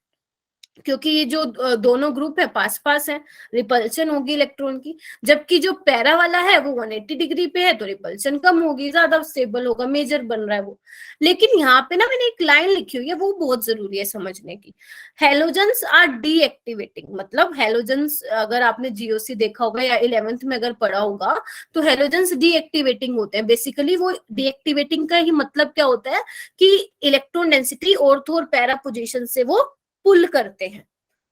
क्योंकि ये जो दोनों ग्रुप है पास पास है, रिपल्शन होगी इलेक्ट्रॉन की। जबकि जो पैरा वाला है वो 180 डिग्री पे है, तो रिपल्शन कम होगी, ज्यादा स्टेबल होगा, मेजर बन रहा है वो। लेकिन यहाँ पे ना मैंने एक लाइन लिखी हुई है, वो बहुत जरूरी है समझने की। हेलोजन्स आर डीएक्टिवेटिंग, मतलब हेलोजन्स अगर आपने जीओसी देखा होगा या 11th में अगर पढ़ा होगा, तो हेलोजन्स डीएक्टिवेटिंग होते हैं। बेसिकली वो डीएक्टिवेटिंग का ही मतलब क्या होता है कि इलेक्ट्रॉन डेंसिटी ऑर्थो और पैरा पोजीशन से वो पुल करते हैं,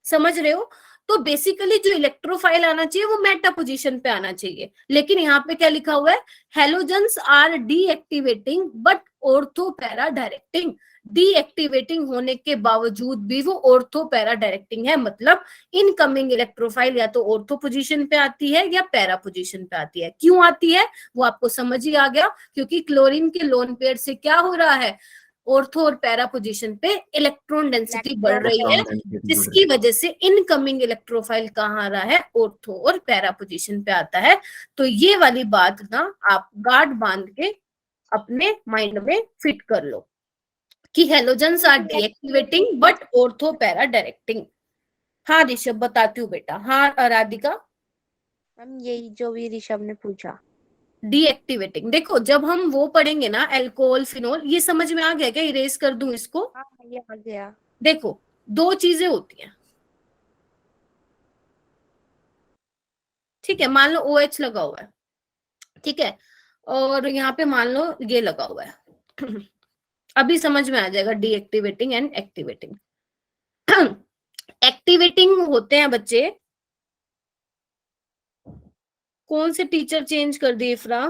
समझ रहे हो? तो बेसिकली जो इलेक्ट्रोफाइल आना चाहिए वो मेटा पोजीशन पे आना चाहिए, लेकिन यहाँ पे क्या लिखा हुआ है, halogens are deactivating but ortho para directing. Deactivating होने के बावजूद भी वो ऑर्थो पैरा डायरेक्टिंग है, मतलब इनकमिंग इलेक्ट्रोफाइल या तो ऑर्थो पोजीशन पे आती है या पैरा पोजीशन पे आती है। क्यों आती है वो आपको समझ ही आ गया, क्योंकि क्लोरीन के लोन पेयर से क्या हो रहा है, ऑर्थो और पैरा पोजीशन पे इलेक्ट्रॉन डेंसिटी बढ़ रही है, जिसकी वजह से इनकमिंग इलेक्ट्रोफाइल कहाँ आ रहा है, ऑर्थो और पैरा पोजीशन पे आता है। तो ये वाली बात ना आप गार्ड बांध के अपने माइंड में फिट कर लो कि halogens are deactivating but ortho para directing. हाँ ऋषभ बताती हूँ बेटा। हाँ राधिका? मैम यही जो भी ऋषभ ने पूछा। डीएक्टिवेटिंग, देखो जब हम वो पढ़ेंगे ना अल्कोहल फिनोल, ये समझ में आ गया क्या? इरेज कर दूं इसको? हाँ ये आ गया। देखो दो चीजें होती हैं, ठीक है? मान लो OH लगा हुआ है, ठीक है, और यहाँ पे मान लो ये लगा हुआ है। अभी समझ में आ जाएगा डीएक्टिवेटिंग एंड एक्टिवेटिंग। एक्टिवेटिंग होते हैं बच्चे, कौन से टीचर चेंज कर दिए इफ्रा?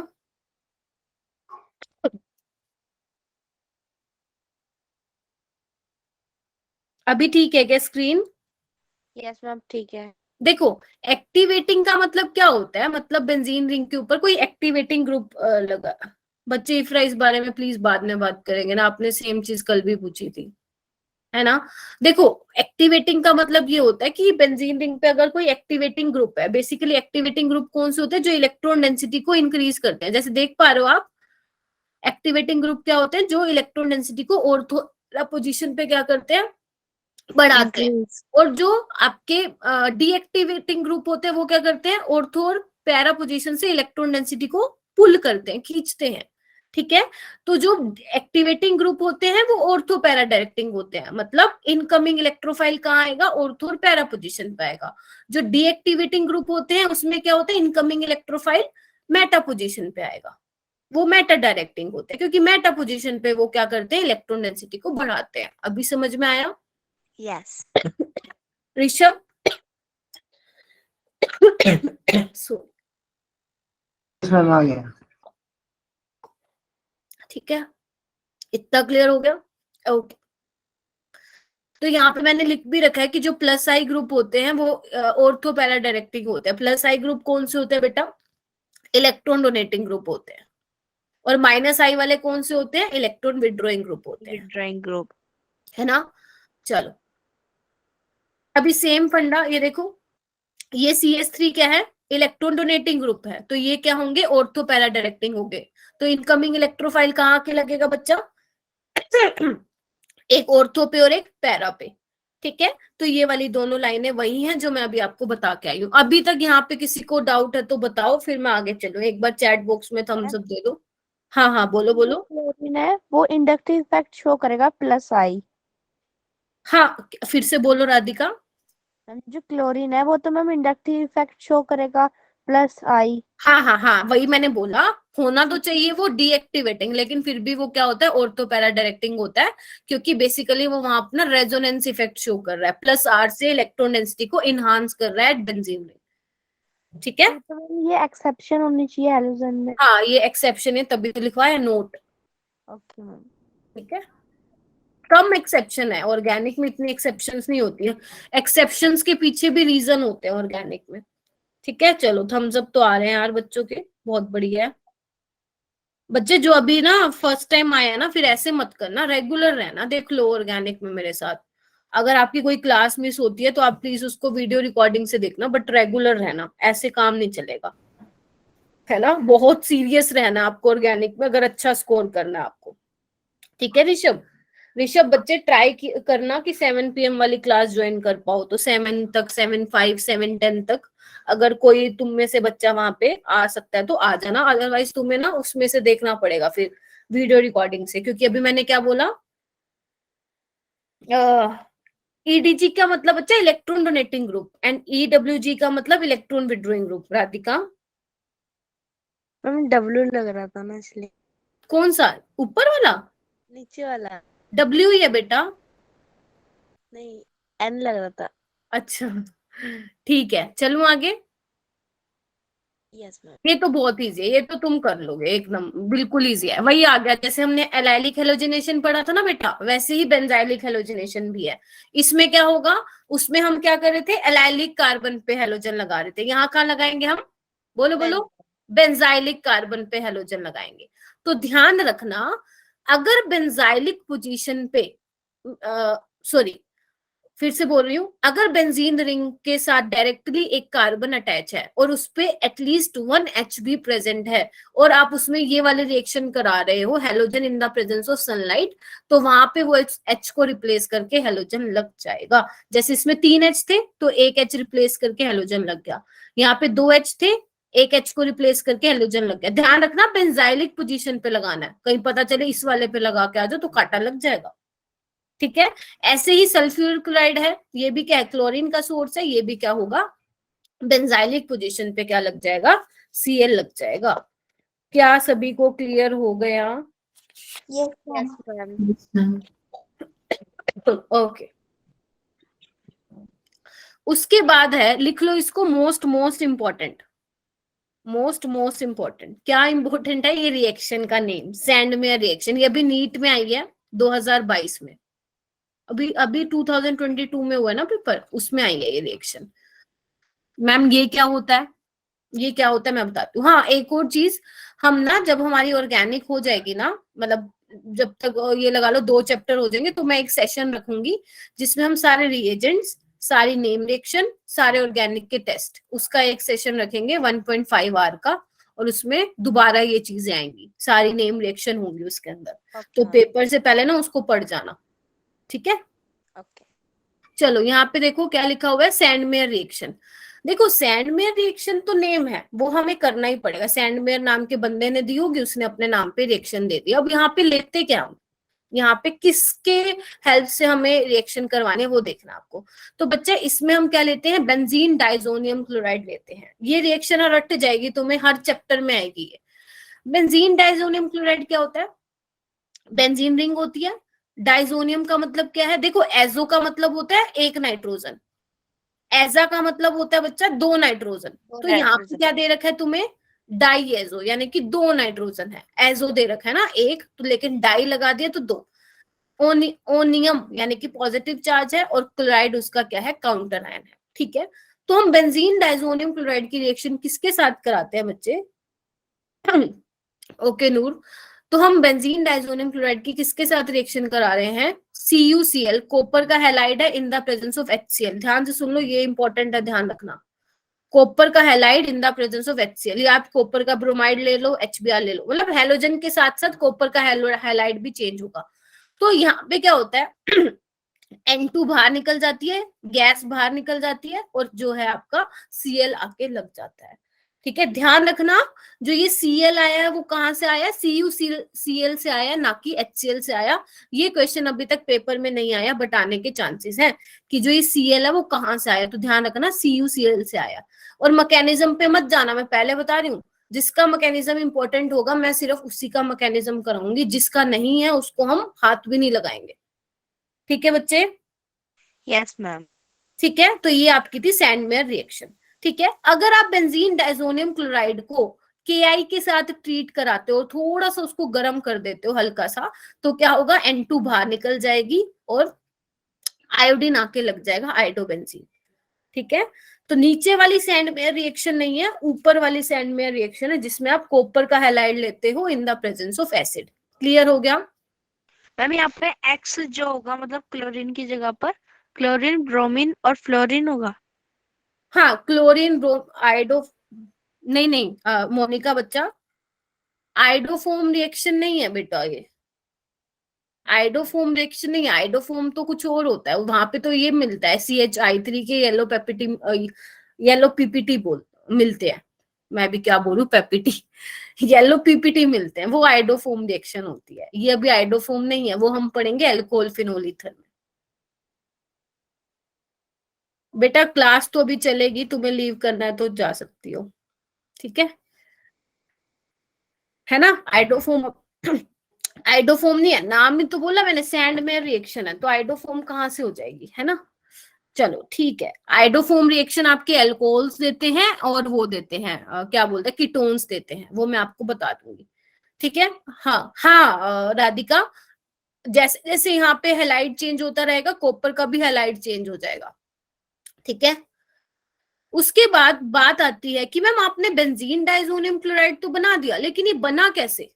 अभी ठीक है क्या स्क्रीन? यस मैम ठीक है। देखो एक्टिवेटिंग का मतलब क्या होता है, मतलब बेंजीन रिंग के ऊपर कोई एक्टिवेटिंग ग्रुप लगा। बच्चे इफ्रा इस बारे में प्लीज बाद में बात करेंगे ना, आपने सेम चीज कल भी पूछी थी, है ना? देखो एक्टिवेटिंग का मतलब ये होता है कि बेंजीन रिंग पे अगर कोई एक्टिवेटिंग ग्रुप है, बेसिकली एक्टिवेटिंग ग्रुप कौन से होते हैं, जो इलेक्ट्रॉन डेंसिटी को इंक्रीज करते हैं। जैसे देख पा रहे हो आप, एक्टिवेटिंग ग्रुप क्या होते हैं, जो इलेक्ट्रॉन डेंसिटी को ऑर्थो पोजीशन पे क्या करते हैं, बढ़ाते हैं। और जो आपके डीएक्टिवेटिंग ग्रुप होते हैं वो क्या करते हैं, ऑर्थो और पैरा पोजीशन से इलेक्ट्रॉन डेंसिटी को पुल करते हैं, खींचते हैं। ठीक है, तो जो एक्टिवेटिंग ग्रुप होते हैं वो ऑर्थो पैरा डायरेक्टिंग होते हैं, मतलब इनकमिंग इलेक्ट्रोफाइल कहाँ आएगा, ऑर्थो और पैरा पोजीशन पे आएगा। जो डीएक्टिवेटिंग ग्रुप होते हैं उसमें क्या होता है, इनकमिंग इलेक्ट्रोफाइल मेटा पोजीशन पे आएगा, वो मेटा डायरेक्टिंग होते हैं, क्योंकि मेटा पोजीशन पे वो क्या करते हैं, इलेक्ट्रॉन डेंसिटी को बढ़ाते हैं। अभी समझ में आया? यस। ऋषभ? आ गया। ठीक है, इतना क्लियर हो गया? ओके, तो यहाँ पे मैंने लिख भी रखा है कि जो प्लस आई ग्रुप होते हैं वो ऑर्थो पैरा डायरेक्टिंग होते हैं। प्लस आई ग्रुप कौन से होते हैं बेटा? इलेक्ट्रॉन डोनेटिंग ग्रुप होते हैं। और माइनस आई वाले कौन से होते हैं? इलेक्ट्रॉन विड्रॉइंग ग्रुप होते हैं, विड्रॉइंग ग्रुप, है ना। चलो अभी सेम फंडा, ये देखो, ये CH3 क्या है? इलेक्ट्रॉन डोनेटिंग ग्रुप है, तो ये क्या होंगे? ऑर्थो पैरा डायरेक्टिंग होंगे। तो इनकमिंग इलेक्ट्रोफाइल कहाँ के लगेगा बच्चा? एक ऑर्थो पे और एक पैरा पे, ठीक है। तो ये वाली दोनों लाइनें वही हैं जो मैं अभी आपको बता के आई हूँ। अभी तक यहाँ पे किसी को डाउट है तो बताओ, फिर मैं आगे चलूँ। एक बार चैट बॉक्स में थम्स अप दे दो। हाँ हाँ बोलो बोलो। क्लोरीन है वो इंडक्टिव इफेक्ट शो करेगा प्लस आई। हाँ फिर से बोलो राधिका। मैम जो क्लोरीन है वो तो मैम इंडक्टिव इफेक्ट शो करेगा प्लस आई। हाँ हाँ हाँ वही मैंने बोला, होना तो चाहिए वो डीएक्टिवेटिंग, लेकिन फिर भी वो क्या होता है? ऑर्थो पैरा डायरेक्टिंग होता है, क्योंकि बेसिकली वो वहां अपना रेजोनेंस इफेक्ट शो कर रहा है। प्लस आर से इलेक्ट्रॉन डेंसिटी को इनहांस कर रहा है बेंजीन में, ठीक है। तो मैम ये एक्सेप्शन होनी चाहिए हैलोजन में। हाँ ये एक्सेप्शन है, तभी तो लिखवा है नोट, ओके मैम। ठीक है। कम एक्सेप्शन है, ऑर्गेनिक में इतनी एक्सेप्शंस नहीं होती है। एक्सेप्शंस के पीछे भी रीजन होते हैं ऑर्गेनिक में, ठीक है। चलो थम्स अप तो आ रहे हैं यार बच्चों के, बहुत बढ़िया है। बच्चे जो अभी ना फर्स्ट टाइम आए हैं ना, फिर ऐसे मत करना, रेगुलर रहना, देख लो ऑर्गेनिक में मेरे साथ। अगर आपकी कोई क्लास मिस होती है तो आप प्लीज उसको वीडियो रिकॉर्डिंग से देखना, बट रेगुलर रहना, ऐसे काम नहीं चलेगा, है ना। बहुत सीरियस रहना आपको ऑर्गेनिक में, अगर अच्छा स्कोर करना है आपको, ठीक है। ऋषभ, ऋषभ बच्चे ट्राई करना कि 7 PM वाली क्लास ज्वाइन कर पाओ, तो 7 तक, 7:05, 7:10 तक अगर कोई तुम में से बच्चा वहां पे आ सकता है तो आ जाना, अदरवाइज तुम्हें ना उसमें से देखना पड़ेगा फिर वीडियो रिकॉर्डिंग से। क्योंकि अभी मैंने क्या बोला, EDG का मतलब बच्चा electron donating group, and EWG का मतलब electron withdrawing group. Radhika ma'am W लग रहा था ना इसलिए। कौन सा? ऊपर वाला नीचे वाला W ही है बेटा। नहीं, एन लग रहा था। अच्छा ठीक है, चलूं आगे। Yes ma'am. ये तो बहुत इजी है, ये तो तुम कर लोगे एकदम, बिल्कुल इजी है। वही आ गया, जैसे हमने एलाइलिक हेलोजिनेशन पढ़ा था ना बेटा, वैसे ही बेंजाइलिक हेलोजिनेशन भी है। इसमें क्या होगा? उसमें हम क्या कर रहे थे? एलाइलिक कार्बन पे हेलोजन लगा रहे थे। यहाँ कहाँ लगाएंगे हम? बोलो बोलो। बेंजाइलिक कार्बन पे हेलोजन लगाएंगे। तो ध्यान रखना, अगर बेंजाइलिक पोजीशन पे, सॉरी फिर से बोल रही हूँ, अगर बेंजीन रिंग के साथ डायरेक्टली एक कार्बन अटैच है और उस पे एटलीस्ट 1 H भी प्रेजेंट है, और आप उसमें ये वाले रिएक्शन करा रहे हो, halogen in the presence of sunlight, तो वहां पे वो H को रिप्लेस करके हेलोजन लग जाएगा। जैसे इसमें 3 H थे तो 1 H रिप्लेस करके हेलोजन लग गया, यहाँ पे 2 H थे, 1 H को रिप्लेस करके हेलोजन लग गया। ध्यान रखना बेंजाइलिक पोजीशन पे लगाना है, कहीं पता चले इस वाले पे लगा के आ जाओ तो कांटा लग जाएगा, ठीक है। ऐसे ही सल्फ्यूरिक क्लोराइड है, ये भी क्या है? क्लोरीन का सोर्स है, ये भी क्या होगा? बेंजाइलिक पोजीशन पे क्या लग जाएगा? Cl लग जाएगा। क्या सभी को क्लियर हो गया? Yes yes ma'am. Yes, ma'am. Okay. उसके बाद है, लिख लो इसको, मोस्ट इम्पोर्टेंट। मोस्ट इम्पोर्टेंट क्या इम्पोर्टेंट है? ये रिएक्शन का नेम, सैंडमेयर रिएक्शन। ये अभी नीट में आई है 2022 में, अभी अभी 2022 में हुआ है ना पेपर, उसमें आई है ये रिएक्शन। मैम ये क्या होता है? ये क्या होता है मैं बताती हूँ। हाँ एक और चीज, हम ना जब हमारी ऑर्गेनिक हो जाएगी ना, मतलब जब तक ये लगा लो 2 चैप्टर हो जाएंगे, तो मैं एक सेशन रखूंगी जिसमें हम सारे रिएजेंट्स, सारी नेम रिएक्शन, सारे ऑर्गेनिक के टेस्ट, उसका एक सेशन रखेंगे 1.5 आवर का, और उसमें दोबारा ये चीजें आएंगी, सारी नेम रिएक्शन होंगी उसके अंदर। तो पेपर से पहले ना उसको पढ़ जाना, ठीक है। ओके। चलो यहाँ पे देखो क्या लिखा हुआ है, सैंडमेयर रिएक्शन। देखो सैंडमेयर रिएक्शन तो नेम है, वो हमें करना ही पड़ेगा, सैंडमेयर नाम के बंदे ने दी होगी, उसने अपने नाम पे रिएक्शन दे दिया। अब यहाँ पे लेते क्या हम, यहाँ पे किसके हेल्प से हमें रिएक्शन करवाने है वो देखना आपको। तो बच्चे इसमें हम क्या लेते हैं? बेंजीन डाइजोनियम क्लोराइड लेते हैं। ये रिएक्शन रट जाएगी तुम्हें, हर चैप्टर में आएगी ये। बेंजीन डाइजोनियम क्लोराइड क्या होता है? बेंजीन रिंग होती है, डाइजोनियम का मतलब क्या है? देखो एजो का मतलब होता है 1 नाइट्रोजन, एजा का मतलब होता है बच्चा 2 नाइट्रोजन। तो यहाँ पे क्या दे रखा है तुम्हें? डाई एजो, यानी कि 2 नाइट्रोजन है। एजो दे रखा है ना 1, तो लेकिन डाई लगा दिया तो 2। ओनियम यानी कि पॉजिटिव चार्ज है और क्लोराइड उसका क्या है, काउंटर आयन है। ठीक है, तो हम बेंजीन डाइजोनियम क्लोराइड की रिएक्शन किसके साथ कराते हैं बच्चे? ओके नूर, तो हम बेंजीन डाइजोनियम क्लोराइड की किसके साथ रिएक्शन करा रहे हैं? CuCl, कॉपर का हैलाइड है in the presence of HCl। ध्यान से सुन लो, ये इंपॉर्टेंट है, ध्यान रखना। कॉपर का halide in the presence of HCl, या आप कॉपर का ब्रोमाइड ले लो, HBr ले लो, मतलब हैलोजन के साथ साथ कॉपर का हैलाइड भी चेंज होगा। तो यहाँ पे क्या होता है N2 बाहर निकल जाती है, गैस बाहर निकल जाती है, और जो है आपका Cl आके लग जाता है। ठीक है, ध्यान रखना, जो ये Cl आया है वो कहाँ से आया? CuCl से आया, ना कि HCl से आया। ये क्वेश्चन अभी तक पेपर में नहीं आया, बट आने के चांसेस हैं कि जो ये Cl है वो कहाँ से आया। तो ध्यान रखना, CuCl से आया। और मैकेनिज्म पे मत जाना, मैं पहले बता रही हूँ, जिसका मैकेनिज्म इंपॉर्टेंट होगा मैं सिर्फ उसी का मैकेनिज्म कराऊंगी, जिसका नहीं है उसको हम हाथ भी नहीं लगाएंगे। ठीक है बच्चे? Yes ma'am. ठीक है, तो ये आपकी थी सैंडमेयर रिएक्शन। ठीक है, अगर आप बेंजीन डाइजोनियम क्लोराइड को KI के साथ ट्रीट कराते हो, थोड़ा सा उसको गर्म कर देते हो हल्का सा, तो क्या होगा? N2 बाहर निकल जाएगी और आयोडीन आके लग जाएगा, आयोडोबेंजीन। ठीक है, तो नीचे वाली सैंडमेयर रिएक्शन नहीं है, ऊपर वाली सैंडमेयर रिएक्शन है, जिसमें आप कॉपर का हैलाइड लेते हो in the presence of acid. Clear हो गया? मैम यहाँ पे X जो होगा मतलब क्लोरीन की जगह पर क्लोरीन, ब्रोमीन और फ्लोरीन होगा। हाँ, क्लोरीन आइडो नहीं मोनिका बच्चा, आइडोफोम रिएक्शन नहीं है बेटा, ये आइडोफोम रिएक्शन नहीं है। आइडोफोम तो कुछ और होता है, वहां पे तो ये मिलता है CHI3 के येलो PPT मिलते हैं। मैं भी क्या बोलूं, पेपिटी येलो PPT मिलते हैं, वो आइडोफोम रिएक्शन होती है। ये अभी आइडोफोम नहीं है, वो हम पढ़ेंगे अल्कोहल फिनोल ईथर में। बेटा क्लास तो अभी चलेगी, तुम्हें लीव करना है तो जा सकती हो। ठीक है ना? आइडोफोम आइडोफोम नहीं है, नाम ही तो बोला मैंने, सैंड में रिएक्शन है, तो आइडोफोम कहाँ से हो जाएगी, है ना? चलो ठीक है, आइडोफोम रिएक्शन आपके एल्कोहल्स देते हैं और वो देते हैं क्या बोलते हैं, कीटोन्स देते हैं, वो मैं आपको बता दूंगी। ठीक है, हाँ हाँ राधिका, जैसे जैसे यहाँ पे हैलाइड चेंज होता रहेगा, कॉपर का भी हैलाइड चेंज हो जाएगा। ठीक है, उसके बाद बात आती है कि मैम आपने बेंजीन डाइजोनियम क्लोराइड तो बना दिया, लेकिन ये बना कैसे?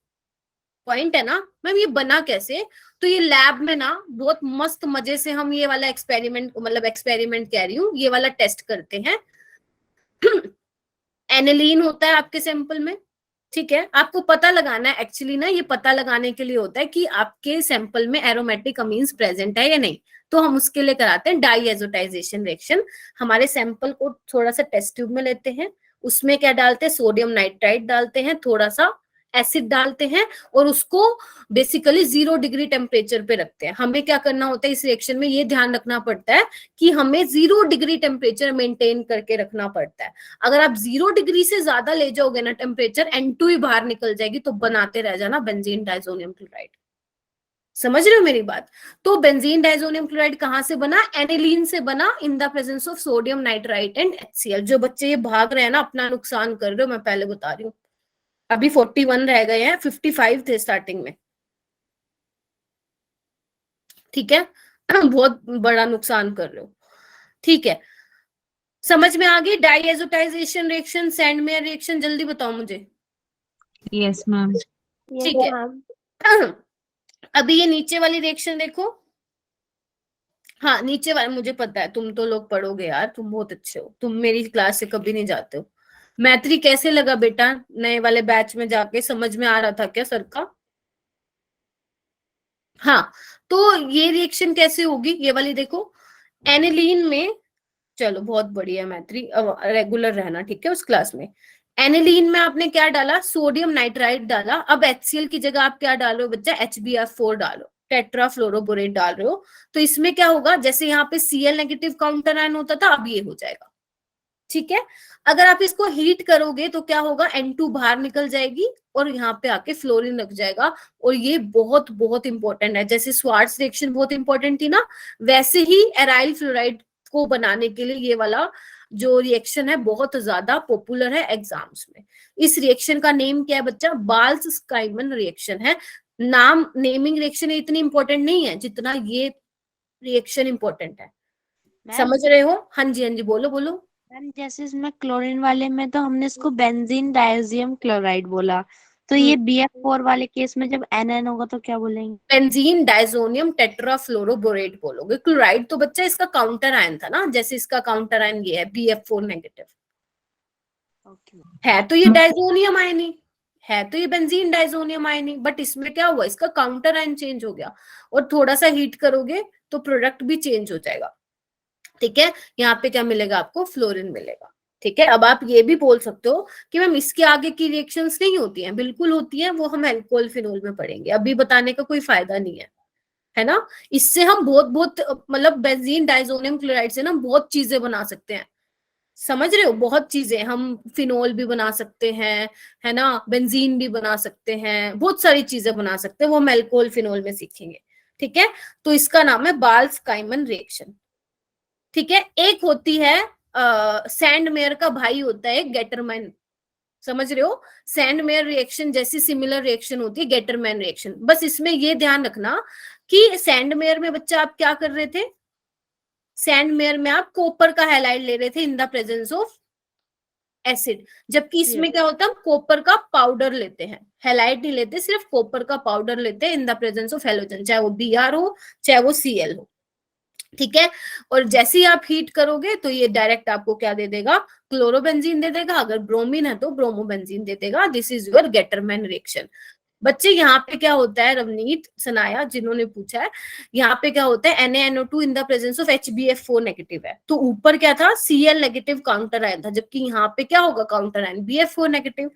पॉइंट है ना मैम, ये बना कैसे? तो ये लैब में ना बहुत मस्त मजे से हम ये वाला एक्सपेरिमेंट, मतलब एक्सपेरिमेंट कह रही हूँ, ये वाला टेस्ट करते हैं। एनिलीन होता है आपके सैंपल में, ठीक है, आपको पता लगाना है एक्चुअली ना, ये पता लगाने के लिए होता है कि आपके सैंपल में एरोमेटिक अमीन्स प्रेजेंट है या नहीं। तो हम उसके लिए कराते हैं डाईएजोटाइजेशन रिएक्शन। हमारे सैंपल को थोड़ा सा टेस्ट ट्यूब में लेते हैं, उसमें क्या डालते हैं, सोडियम नाइट्राइट डालते हैं, थोड़ा सा एसिड डालते हैं, और उसको बेसिकली 0 डिग्री टेम्परेचर पे रखते हैं। हमें क्या करना होता है इस रिएक्शन में, ये ध्यान रखना पड़ता है कि हमें 0 डिग्री टेम्परेचर मेंटेन करके रखना पड़ता है। अगर आप 0 डिग्री से ज्यादा ले जाओगे ना टेम्परेचर, N2 ही बाहर निकल जाएगी, तो बनाते रह जाना बेंजीन डाइजोनियम क्लोराइड। समझ रहे हो मेरी बात? तो बेंजीन डाइजोनियम क्लोराइड कहां से बना? एनिलीन से बना in the presence of sodium nitrite and HCl। जो बच्चे ये भाग रहे हैं ना, अपना नुकसान कर रहे हो, मैं पहले बता रही हूँ। अभी 41 रह गए हैं, 55 थे स्टार्टिंग में। ठीक है, बहुत बड़ा नुकसान कर रहे हो। ठीक है, समझ में आ गई? डाईएजोटाइजेशन रिएक्शन, सैंडमेयर रिएक्शन, जल्दी बताओ मुझे। Yes ma'am. ठीक है, अभी ये नीचे वाली रिएक्शन देखो। हाँ, नीचे वाले मुझे पता है, तुम तो लोग पढ़ोगे यार, तुम बहुत अच्छे हो, तुम मेरी क्लास से कभी नहीं जाते हो। मैत्री कैसे लगा बेटा, नए वाले बैच में जाके समझ में आ रहा था क्या सर का? हाँ, तो ये रिएक्शन कैसे होगी, ये वाली देखो। एनिलीन में, चलो बहुत बढ़िया मैत्री, रेगुलर रहना ठीक है उस क्लास में। एनिलीन में आपने क्या डाला? सोडियम नाइट्राइट डाला। अब HCl की जगह आप क्या डाल रहे हो बच्चा? HBr4 डालो, टेट्राफ्लोरोबोरेट डाल रहे हो। तो इसमें क्या होगा, जैसे यहाँ पे Cl नेगेटिव काउंटर आयन होता था, अब ये हो जाएगा। ठीक है, अगर आप इसको हीट करोगे तो क्या होगा, N2 बाहर निकल जाएगी और यहाँ पे आके फ्लोरीन लग जाएगा। और ये बहुत बहुत इंपॉर्टेंट है, जैसे स्वार्ट्स रिएक्शन बहुत इंपॉर्टेंट थी ना, वैसे ही एराइल फ्लोराइड को बनाने के लिए ये वाला जो रिएक्शन है बहुत ज्यादा पॉपुलर है एग्जाम्स में। इस रिएक्शन का नेम क्या है बच्चा? बाल्स-स्काइमन रिएक्शन है। नाम नेमिंग रिएक्शन इतनी इंपॉर्टेंट नहीं है जितना ये रिएक्शन इंपॉर्टेंट है। समझ रहे हो? हाँ जी हाँ जी, बोलो बोलो। मैम जैसे इसमें क्लोरीन वाले में तो हमने इसको बेंजीन डायज़ोनियम क्लोराइड बोला, तो ये BF4 वाले केस में जब NN होगा तो क्या बोलेंगे? बेंजीन डाइजोनियम टेट्राफ्लोरोबोरेट बोलोगे। क्लोराइड तो बच्चा इसका काउंटर आयन था ना, जैसे इसका काउंटर आयन ये है BF4 नेगेटिव, है तो ये डाइजोनियम आयन ही है, तो ये benzene diazonium ion he, but इसमें क्या हुआ, इसका काउंटर आयन चेंज हो गया, और थोड़ा सा हीट करोगे तो प्रोडक्ट भी चेंज हो जाएगा। ठीक है, यहाँ पे क्या मिलेगा आपको, फ्लोरीन मिलेगा। ठीक है, अब आप ये भी बोल सकते हो कि मैम इसके आगे की रिएक्शंस नहीं होती हैं, बिल्कुल होती हैं, वो हम अल्कोहल फिनोल में पढ़ेंगे, अभी बताने का कोई फायदा नहीं है ना। इससे हम बहुत मतलब बेंजीन डाइजोनियम क्लोराइड से ना बहुत चीजें बना सकते हैं, समझ रहे हो, बहुत चीजें, हम फिनोल भी बना सकते हैं, है ना, बेंजीन भी बना सकते हैं, बहुत सारी चीजें बना सकते हैं, वो हम अल्कोहल फिनोल में सीखेंगे। ठीक है, तो इसका नाम है बाल्स-काइमन रिएक्शन। ठीक है, एक होती है सैंडमेयर का भाई होता है गेटरमैन, समझ रहे हो, सैंडमेयर रिएक्शन जैसी सिमिलर रिएक्शन होती है गेटरमैन रिएक्शन। बस इसमें ये ध्यान रखना कि सैंडमेयर में बच्चा आप क्या कर रहे थे, सैंडमेयर में आप कॉपर का हैलाइड ले रहे थे in the presence of acid, जबकि इसमें क्या होता है, हम कॉपर का पाउडर लेते हैं, हैलाइड नहीं लेते, सिर्फ कॉपर का पाउडर लेते हैं in the presence of halogen, चाहे वो Br हो चाहे वो Cl हो। ठीक है, और जैसे ही आप हीट करोगे तो ये डायरेक्ट आपको क्या दे देगा, क्लोरोबेंजीन दे देगा, अगर ब्रोमीन है तो ब्रोमोबेंजीन दे देगा। This is your Gattermann reaction. बच्चे यहाँ पे क्या होता है, रवनीत, सनाया जिन्होंने पूछा है, यहाँ पे क्या होता है, NaNO2 in the presence of HbF4 negative है, तो ऊपर क्या था, Cl नेगेटिव काउंटर आयन था, जबकि यहाँ पे क्या होगा, काउंटर आयन BF4 नेगेटिव।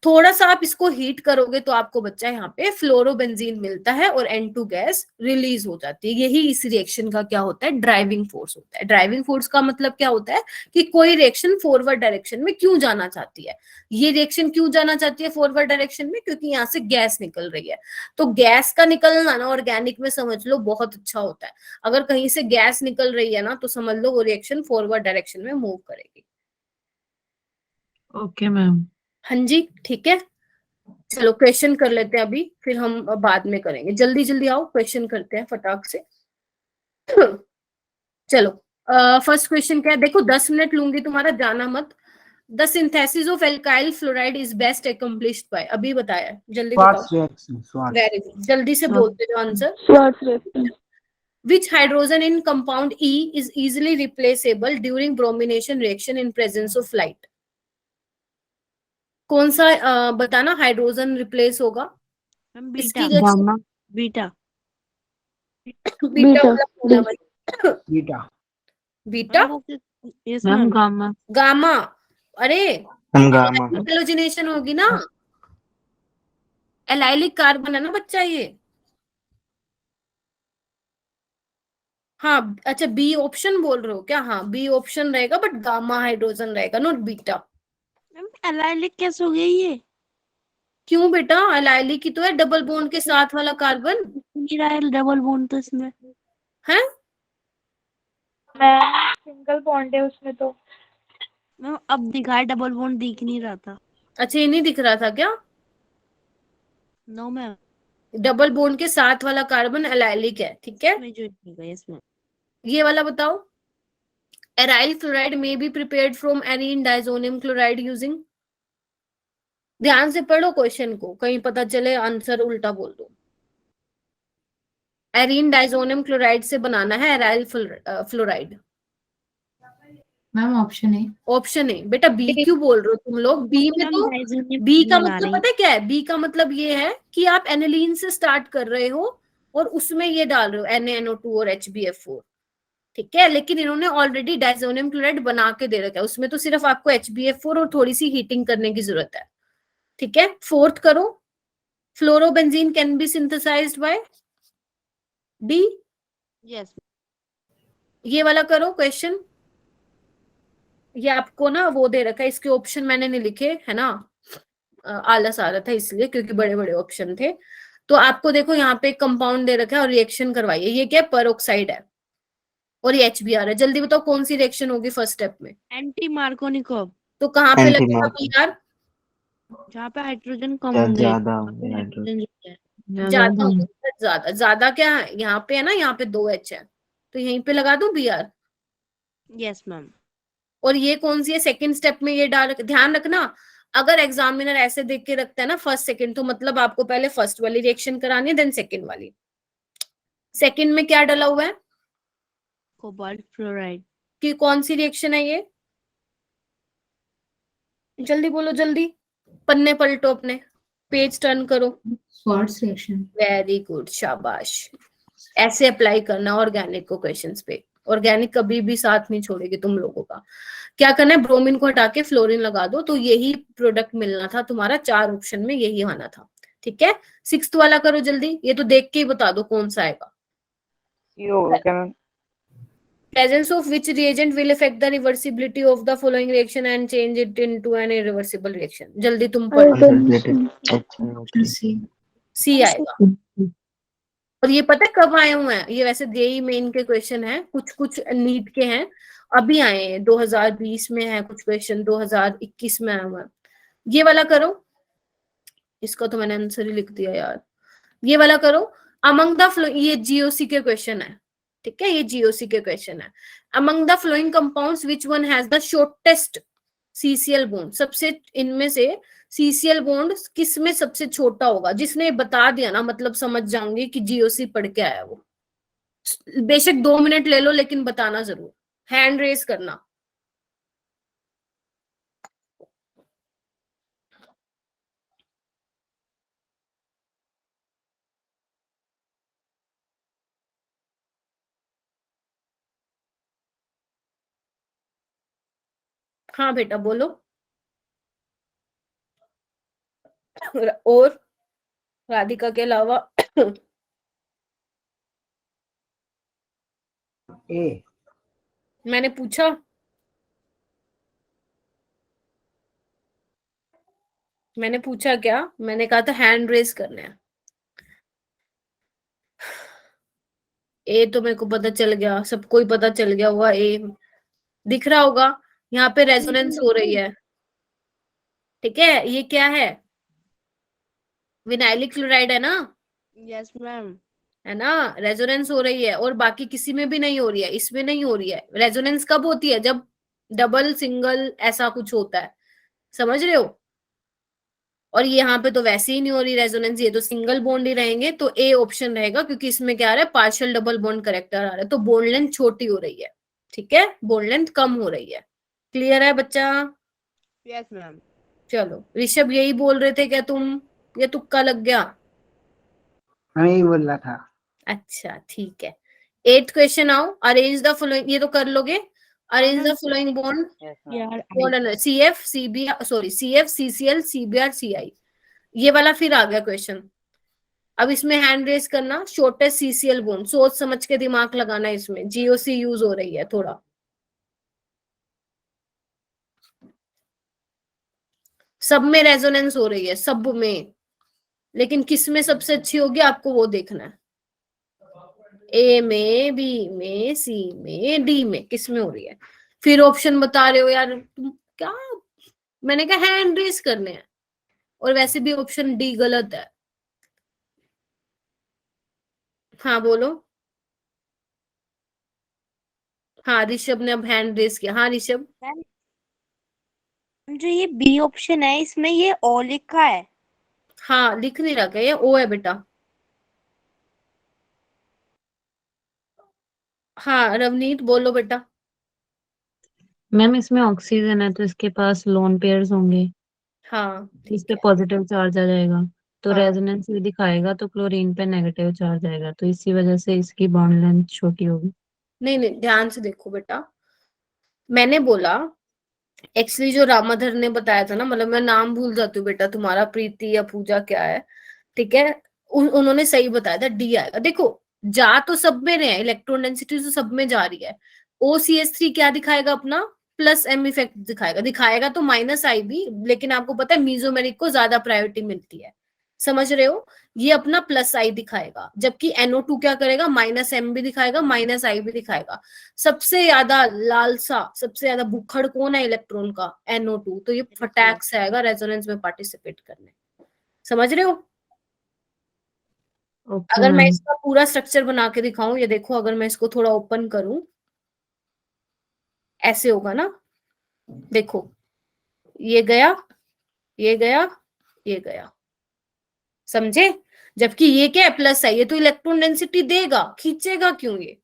थोड़ा सा आप इसको हीट करोगे तो आपको बच्चा यहाँ पे फ्लोरोबेंजीन मिलता है और N2 गैस रिलीज हो जाती है। यही इस रिएक्शन का क्या होता है, ड्राइविंग फोर्स होता है। ड्राइविंग फोर्स का मतलब क्या होता है कि कोई रिएक्शन फॉरवर्ड डायरेक्शन में क्यों जाना चाहती है। ये रिएक्शन क्यों जाना चाहती है फॉरवर्ड डायरेक्शन में, क्योंकि यहाँ से गैस निकल रही है, तो गैस का निकलना ना ऑर्गेनिक में समझ लो बहुत अच्छा होता है। अगर कहीं से गैस निकल रही है ना तो समझ लो वो रिएक्शन फॉरवर्ड डायरेक्शन में मूव करेगी। Okay ma'am. हाँ जी, ठीक है, चलो क्वेश्चन कर लेते हैं अभी, फिर हम बाद में करेंगे। जल्दी जल्दी आओ, क्वेश्चन करते हैं फटाक से। चलो, फर्स्ट क्वेश्चन क्या है, देखो 10 मिनट लूंगी तुम्हारा, जाना मत। The synthesis of alkyl fluoride is best accomplished by, अभी बताया, जल्दी बताओ। Schwarz reaction. Schwarz. Very good, जल्दी से बोलते जाओ answer. Schwarz reaction. Which hydrogen in compound E is easily replaceable during bromination reaction in presence of light? कौन सा बताना हाइड्रोजन रिप्लेस होगा मैम इसकी बीटा। जगह? गामा। बीटा। बीटा वाला होना मतलब Beta. Beta, yes ma'am ma'am. Gamma. Gamma, अरे गामा। हेलोजिनेशन होगी ना, एलाइलिक कार्बन है ना बच्चा ये। हाँ अच्छा, बी ऑप्शन बोल रहे हो क्या? हाँ बी ऑप्शन रहेगा, बट गामा हाइड्रोजन रहेगा, नॉट बीटा। मैम एलाइलिक कैसे हो गई ये? क्यों बेटा, एलाइलिक की तो है डबल बॉन्ड के साथ वाला कार्बन मेरा डबल बॉन्ड तो इसमें है। सिंगल बॉन्ड है उसमें तो। मैम अब दिखा, डबल बॉन्ड दिख नहीं रहा था। अच्छा, ये नहीं दिख रहा था क्या? नो मैम, डबल बॉन्ड के साथ वाला कार्बन एलाइलिक है, ठीक है। मैं जो दिखेगा इसमें। ये वाला बताओ, एराइल क्लोराइड में be prepared from arene diazonium chloride using, ध्यान से पढ़ो क्वेश्चन को, कहीं पता चले आंसर उल्टा बोल दो। एरीन डाइजोनियम क्लोराइड से बनाना है एराइल फ्लोराइड। मैम ऑप्शन है। ऑप्शन है बेटा, बी क्यों बोल रहे हो तुम लोग? बी में तो बी का मतलब पता है क्या है, बी का मतलब ये है कि आप एनिलीन से स्टार्ट कर रहे हो और उसमें ये डाल रहे हो NaNO2 और HbF4, ठीक है। लेकिन इन्होंने ऑलरेडी डाइजोनियम क्लोराइड बना के दे रखा है, उसमें तो सिर्फ आपको HbF4 और थोड़ी सी हीटिंग करने की जरूरत है, ठीक है। फोर्थ करो, fluorobenzene can be synthesized by B, yes. ये वाला करो क्वेश्चन। ये आपको ना वो दे रखा है, इसके ऑप्शन मैंने नहीं लिखे है ना, आलस आ रहा था इसलिए, क्योंकि बड़े बड़े ऑप्शन थे। तो आपको देखो यहाँ पे एक कंपाउंड दे रखा है और रिएक्शन करवाइए, ये क्या है, पेरोक्साइड है और ये HBr है। जल्दी बताओ कौन सी रिएक्शन होगी फर्स्ट स्टेप में? Anti Markovnikov. तो कहाँ पे एंटी लगेगा मार्को। PR? जहाँ पे हाइड्रोजन कम या होंगे, ज्यादा वहाँ होंगे पे हाइड्रोजन। हाइड्रोजन ज्यादा है। ज्यादा होंगे, ज्यादा ज्यादा क्या है, यहाँ पे है ना, यहाँ पे 2 H है, तो यहीं पे लगा दूं Br। Yes ma'am. और ये कौन सी है, सेकंड स्टेप में ये डाल, ध्यान रखना अगर एग्जामिनर ऐसे देख के रखता है ना फर्स्ट सेकंड, तो मतलब आपको पहले फर्स्ट वाली रिएक्शन करानी है देन सेकंड वाली। सेकंड में क्या डला हुआ है, कोबाल्ट फ्लोराइड। कि कौन सी रिएक्शन है ये, जल्दी बोलो जल्दी, पन्ने पलटो अपने, पेज टर्न करो। Swarts reaction. वेरी गुड, शाबाश। ऐसे अप्लाई करना ऑर्गेनिक को क्वेश्चंस पे, ऑर्गेनिक कभी भी साथ नहीं छोड़ेगी तुम लोगों का। क्या करना है, ब्रोमीन को हटा के फ्लोरीन लगा दो, तो यही प्रोडक्ट मिलना था तुम्हारा, 4 ऑप्शन में यही आना था। ठीक है, 6th वाला करो जल्दी, ये तो देख के ही बता दो कौन सा आएगा। ये होगा क्या ma'am? Presence of which reagent will affect the reversibility of the following reaction and change it into an irreversible reaction? जल्दी तुम पढ़ लो। Concentrated HNO3। सी आएगा। और ये पता है कब आए हुए हैं, ये वैसे जेई मेन के क्वेश्चन है, कुछ कुछ नीट के हैं, अभी आए हैं, 2020 में है कुछ क्वेश्चन, 2021 में आए हुए हैं। ये वाला करो, इसका तो मैंने आंसर ही लिख दिया यार। ये वाला करो, अमंग द फ्लो, ये जीओसी के क्वेश्चन है, ठीक है, ये जीओसी के क्वेश्चन है। Among the flowing compounds which one has the shortest CCL bond, सबसे इनमें से सीसीएल बॉन्ड किस में सबसे छोटा होगा, जिसने बता दिया ना मतलब समझ जाऊंगी कि जीओसी पढ़ के आया वो। बेशक 2 मिनट ले लो लेकिन बताना जरूर, हैंड रेस करना। हाँ बेटा बोलो। और राधिका के अलावा ए। मैंने पूछा, मैंने पूछा क्या, मैंने कहा था हैंड रेस करने हैं। ए तो मेरे को पता चल गया, सबको ही पता चल गया होगा, ए दिख रहा होगा, यहाँ पे रेजोनेंस हो रही है। ठीक है, ये क्या है, विनाइलिक क्लोराइड है ना, यस मैम। है ना, रेजोनेंस हो रही है, और बाकी किसी में भी नहीं हो रही है, इसमें नहीं हो रही है। रेजोनेंस कब होती है, जब डबल सिंगल ऐसा कुछ होता है, समझ रहे हो। और यहाँ पे तो वैसे ही नहीं हो रही रेजोनेंस, ये तो सिंगल बॉन्ड ही रहेंगे, तो ए ऑप्शन रहेगा, क्योंकि इसमें क्या आ रहा है, पार्शियल डबल बॉन्ड करेक्टर आ रहा है, तो बॉन्ड लेंथ छोटी हो रही है। ठीक है, बॉन्ड लेंथ कम हो रही है। क्लियर है बच्चा। Yes ma'am. चलो ऋषभ, यही बोल रहे थे क्या तुम, ये तुक्का लग गया। मैं यही बोल रहा था। अच्छा ठीक है, 8th क्वेश्चन आओ। अरेंज द फॉलोइंग, ये तो कर लोगे। अरेंज द फॉलोइंग बॉन्ड, यार CF CBr, sorry CF CCl CBr CI, ये वाला फिर आ गया क्वेश्चन। अब इसमें हैंड रेस करना, शॉर्टेस्ट सीसीएल बॉन्ड, सोच समझ के दिमाग लगाना, इसमें जीओसी यूज हो रही है थोड़ा। सब में रेजोनेंस हो रही है, सब में, लेकिन किस में सबसे अच्छी होगी आपको वो देखना है। ए में, बी में, सी में, डी में, किस में हो रही है। फिर ऑप्शन बता रहे हो यार तुम क्या, मैंने कहा हैंड रेस करने हैं, और वैसे भी ऑप्शन डी गलत है। हाँ बोलो। हाँ ऋषभ ने अब हैंड रेस किया, हाँ ऋषभ। जो ये बी ऑप्शन है इसमें ये ओ लिखा है। हाँ लिख नहीं रखा, ये ओ है बेटा। हाँ रवनीत बोलो बेटा। मैम इसमें ऑक्सीजन है तो इसके पास लोन पेयर्स होंगे, हाँ इस ठीक पे है। पॉजिटिव चार्ज आ जाएगा, तो हाँ रेजोनेंस भी दिखाएगा, तो क्लोरीन पे नेगेटिव चार्ज आएगा, तो इसी वजह से इसकी बॉन्ड लेंथ छोटी होगी। नहीं नहीं, ध्यान से देखो बेटा, मैंने बोला एक्चुअली जो रामाधर ने बताया था ना, मतलब मैं नाम भूल जाती हूँ बेटा तुम्हारा, प्रीति या पूजा क्या है, ठीक है, उन्होंने सही बताया था, डी आएगा। देखो जा तो सब में रहे हैं, इलेक्ट्रॉन डेंसिटी तो सब में जा रही है। OCH3 क्या दिखाएगा अपना, प्लस एम इफेक्ट दिखाएगा, दिखाएगा तो माइनस आई भी, लेकिन आपको पता है मीजोमेरिक को ज्यादा प्रायोरिटी मिलती है, समझ रहे हो? ये अपना प्लस आई दिखाएगा, जबकि NO2 क्या करेगा, माइनस M भी दिखाएगा, माइनस I भी दिखाएगा। सबसे ज्यादा लालसा, सबसे ज्यादा भूखड़ कौन है इलेक्ट्रॉन का? NO2। तो ये फटाक से आएगा रेजोनेंस में पार्टिसिपेट करने। समझ रहे हो? ओके अगर मैं मैम। इसका पूरा स्ट्रक्चर बना के दिखाऊं, ये देखो, अगर मैं इसको थोड़ा ओपन करूं, ऐसे होगा ना, देखो, ये गया, ये गया, ये गया, समझे? जबकि ये क्या है, प्लस है, ये तो इलेक्ट्रॉन डेंसिटी देगा, खींचेगा क्यों? ये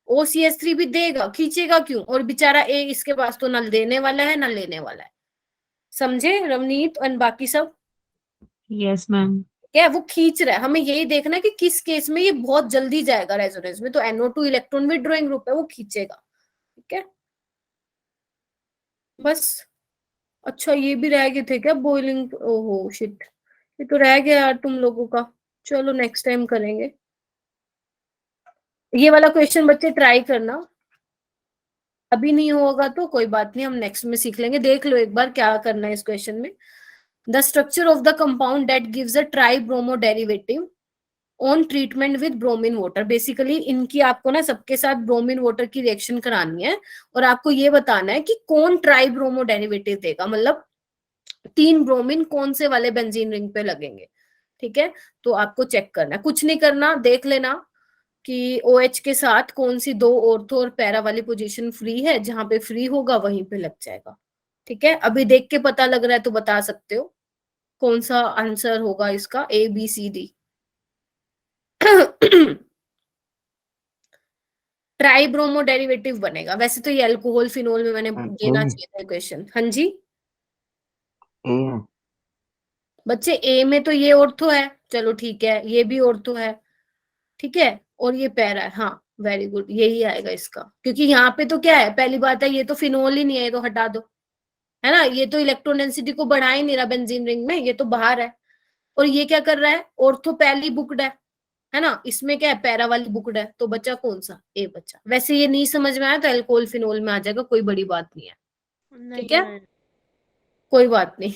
OCH3 भी देगा, खींचेगा क्यों? और बेचारा A इसके पास तो ना देने वाला है ना लेने वाला है। समझे रवनीत और बाकी सब? Yes ma'am. क्या वो खींच रहा है, हमें यही देखना है कि किस केस में ये बहुत जल्दी जाएगा रेजोनेंस में। तो NO2 इलेक्ट्रॉन विथड्रॉइंग ग्रुप है, वो खींचेगा। ठीक है, बस। अच्छा, ये भी रह गए थे क्या, बॉइलिंग? ओहो शिट, ये तो रह गया यार तुम लोगों का। चलो नेक्स्ट टाइम करेंगे। ये वाला क्वेश्चन बच्चे ट्राई करना, अभी नहीं होगा तो कोई बात नहीं, हम नेक्स्ट में सीख लेंगे। देख लो एक बार क्या करना है इस क्वेश्चन में। The structure of the compound that gives a tribromo derivative on treatment with bromine water. Basically इनकी आपको ना सबके साथ ब्रोमीन वाटर की रिएक्शन करानी है, और आपको ये बताना है कि कौन ट्राइब्रोमो डेरिवेटिव देगा, मतलब 3 ब्रोमीन कौन से वाले बेंजीन रिंग पे लगेंगे। ठीक है, तो आपको चेक करना है, कुछ नहीं करना, देख लेना कि OH के साथ कौन सी 2 ऑर्थो और पैरा वाली पोजीशन फ्री है, जहां पे फ्री होगा वहीं पे लग जाएगा। ठीक है, अभी देख के पता लग रहा है तो बता सकते हो कौन सा आंसर होगा इसका, ABCD। ट्राइब्रोमो डेरिवेटिव बनेगा। वैसे तो ये अल्कोहल फिनोल में मैंने देना चाहिए था क्वेश्चन। हाँ जी ए बच्चे, A में तो ये ऑर्थो है, चलो ठीक है, ये भी ऑर्थो है, ठीक है, और ये पैरा है। हाँ वेरी गुड, यही आएगा इसका, क्योंकि यहाँ पे तो क्या है, पहली बात है ये तो फिनोल ही नहीं है, ये तो हटा दो, है ना, ये तो इलेक्ट्रॉन डेंसिटी को बढ़ा ही नहीं रहा बेंजीन रिंग में, ये तो बाहर है। और ये क्या कर रहा है, ऑर्थो पहली बुक्ड है ना, इसमें क्या है, पैरा वाली बुक्ड है, तो बचा कौन सा, A बचा। वैसे ये नहीं समझ में आया तो अल्कोहल फिनोल में आ जाएगा, कोई बड़ी बात नहीं है। ठीक है, कोई बात नहीं।